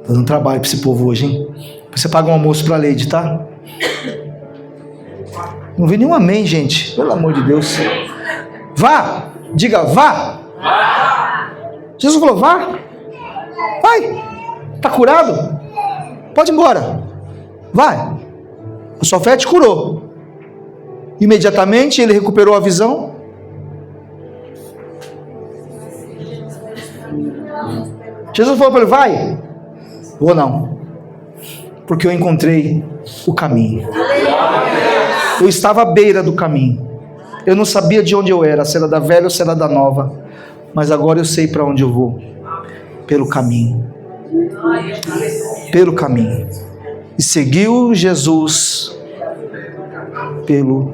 Estou dando trabalho para esse povo hoje, hein? Você paga um almoço para a Leide, tá? Não vi nenhum amém, gente. Pelo amor de Deus. Vá. Diga, vá. Jesus falou, vá. Vai. Está curado? Pode ir embora. Vai. A sua fé te curou. Imediatamente ele recuperou a visão. Jesus falou para ele: vai. Vou não. Porque eu encontrei o caminho. Eu estava à beira do caminho. Eu não sabia de onde eu era, se era da velha ou se era da nova. Mas agora eu sei para onde eu vou. Pelo caminho. Pelo caminho. E seguiu Jesus pelo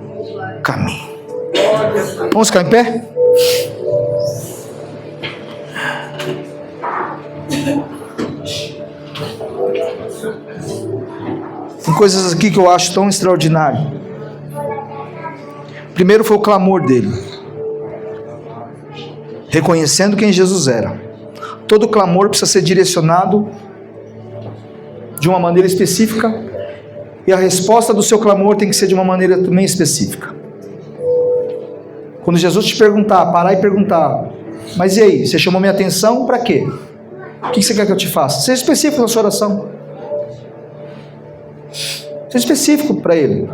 caminho. Vamos ficar em pé? Tem coisas aqui que eu acho tão extraordinário. Primeiro foi o clamor dele, reconhecendo quem Jesus era. Todo clamor precisa ser direcionado de uma maneira específica, e a resposta do seu clamor tem que ser de uma maneira também específica. Quando Jesus te perguntar, parar e perguntar: mas e aí, você chamou minha atenção para quê? O que você quer que eu te faça? Seja específico na sua oração. Seja específico para ele.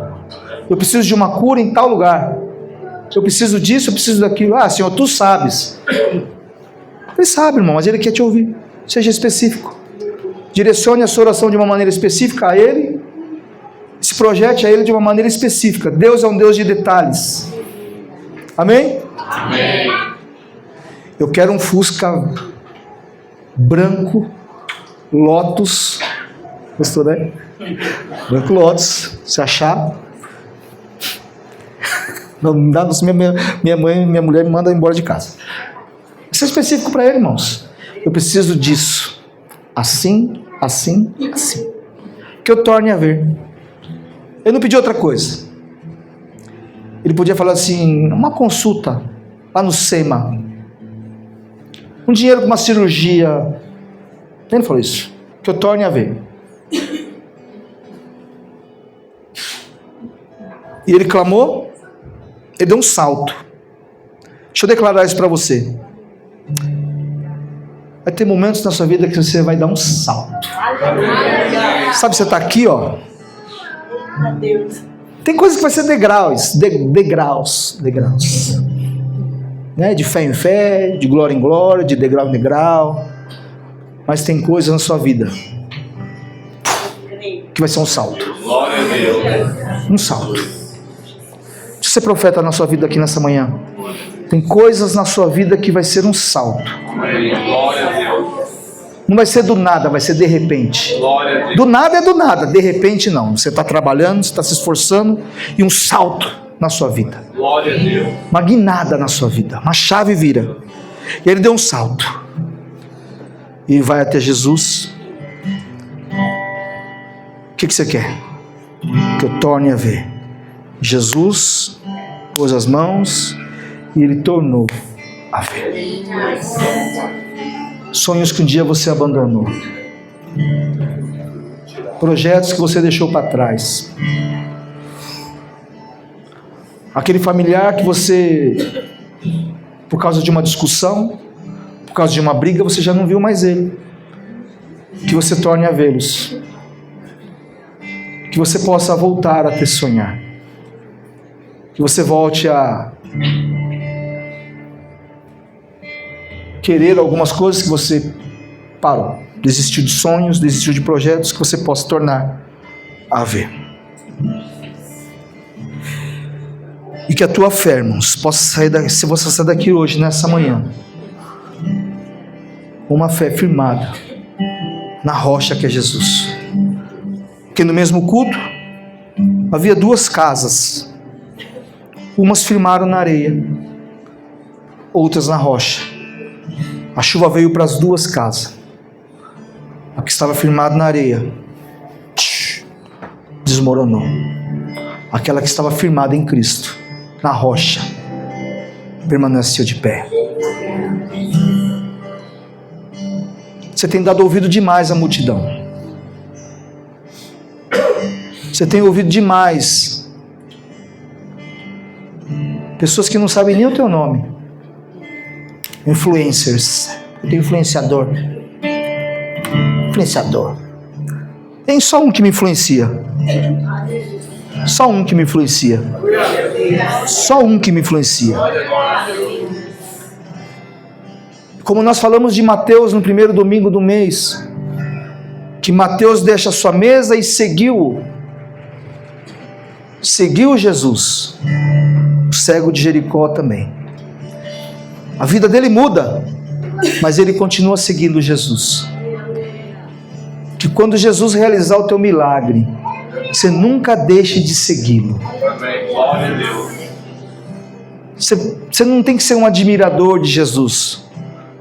Eu preciso de uma cura em tal lugar. Eu preciso disso, eu preciso daquilo. Ah, Senhor, tu sabes. Ele sabe, irmão, mas ele quer te ouvir. Seja específico. Direcione a sua oração de uma maneira específica a ele. Se projete a ele de uma maneira específica. Deus é um Deus de detalhes. Amém? Amém. Eu quero um Fusca branco, Lotus. Gostou, né? Branco Lotus. Se achar. Não dá, minha mulher me manda embora de casa. Isso é específico para ele, irmãos. Eu preciso disso. Assim, assim, assim. Que eu torne a ver. Ele não pediu outra coisa. Ele podia falar assim: uma consulta lá no SEMA. Um dinheiro para uma cirurgia. Ele não falou isso. Que eu torne a ver. E ele clamou. Ele deu um salto. Deixa eu declarar isso para você. Vai ter momentos na sua vida que você vai dar um salto. Sabe, você está aqui, ó. Tem coisas que vai ser degraus. Degraus. Né? De fé em fé, de glória em glória, de degrau em degrau. Mas tem coisas na sua vida que vai ser um salto. Glória a Deus. Um salto. Deixa eu ser profeta na sua vida aqui nessa manhã. Tem coisas na sua vida que vai ser um salto. Amém. Glória a Deus. Não vai ser do nada, vai ser de repente. Glória a Deus. Do nada é do nada, de repente não. Você está trabalhando, você está se esforçando, e um salto na sua vida. Glória a Deus. Uma guinada na sua vida, uma chave vira. E ele deu um salto. E vai até Jesus. O que você quer? Que eu torne a ver. Jesus pôs as mãos e ele tornou a ver. Sonhos que um dia você abandonou. Projetos que você deixou para trás. Aquele familiar que você, por causa de uma discussão, por causa de uma briga, você já não viu mais ele. Que você torne a vê-los. Que você possa voltar a ter sonhar. Que você volte a querer algumas coisas que você parou. Desistiu de sonhos, desistiu de projetos, que você possa tornar a ver. E que a tua fé, irmãos, possa sair daqui, se você sair daqui hoje, nessa manhã, uma fé firmada na rocha que é Jesus. Porque no mesmo culto havia duas casas. Umas firmaram na areia, outras na rocha. A chuva veio para as duas casas. A que estava firmada na areia desmoronou. Aquela que estava firmada em Cristo, na rocha, permaneceu de pé. Você tem dado ouvido demais à multidão. Você tem ouvido demais pessoas que não sabem nem o teu nome. Influencers. Eu tenho influenciador. Tem só um que me influencia. Só um que me influencia. Só um que me influencia. Como nós falamos de Mateus no primeiro domingo do mês, que Mateus deixa a sua mesa e seguiu Jesus. O cego de Jericó também. A vida dele muda, mas ele continua seguindo Jesus. Que quando Jesus realizar o teu milagre, você nunca deixe de segui-lo. Amém. Glória a Deus. Você não tem que ser um admirador de Jesus.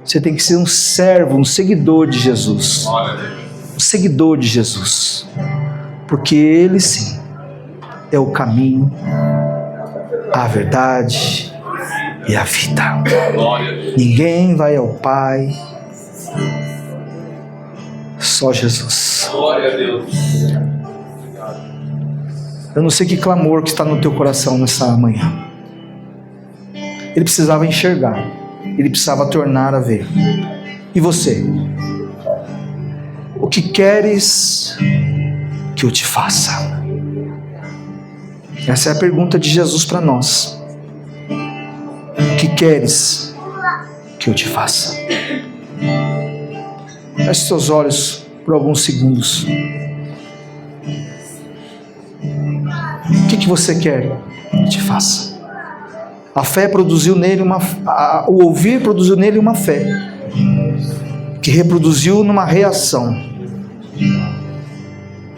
Você tem que ser um servo, um seguidor de Jesus. Glória a Deus. Um seguidor de Jesus. Porque Ele sim é o caminho, a verdade e a vida. Glória a Deus. Ninguém vai ao Pai, só Jesus. Glória a Deus. Eu não sei que clamor que está no teu coração nessa manhã. Ele precisava enxergar. Ele precisava tornar a ver. E você? O que queres que eu te faça? Essa é a pergunta de Jesus para nós. O que queres que eu te faça? Feche seus olhos por alguns segundos. O que você quer que eu te faça? A fé produziu nele o ouvir produziu nele uma fé, que reproduziu numa reação.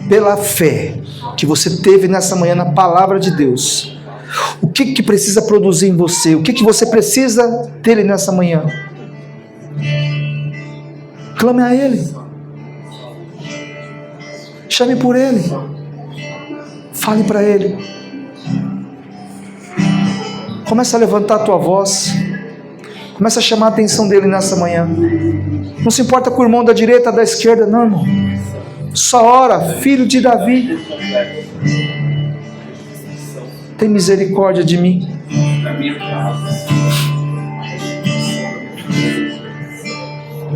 Pela fé que você teve nessa manhã na palavra de Deus, o que precisa produzir em você? O que você precisa ter nessa manhã? Clame a Ele. Chame por Ele. Fale para Ele. Começa a levantar a tua voz. Começa a chamar a atenção dele nessa manhã. Não se importa com o irmão da direita, da esquerda, não, irmão. Só ora, filho de Davi. Tem misericórdia de mim.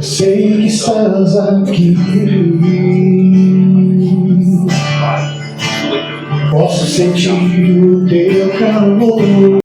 Sei que estás aqui. Posso sentir o teu calor.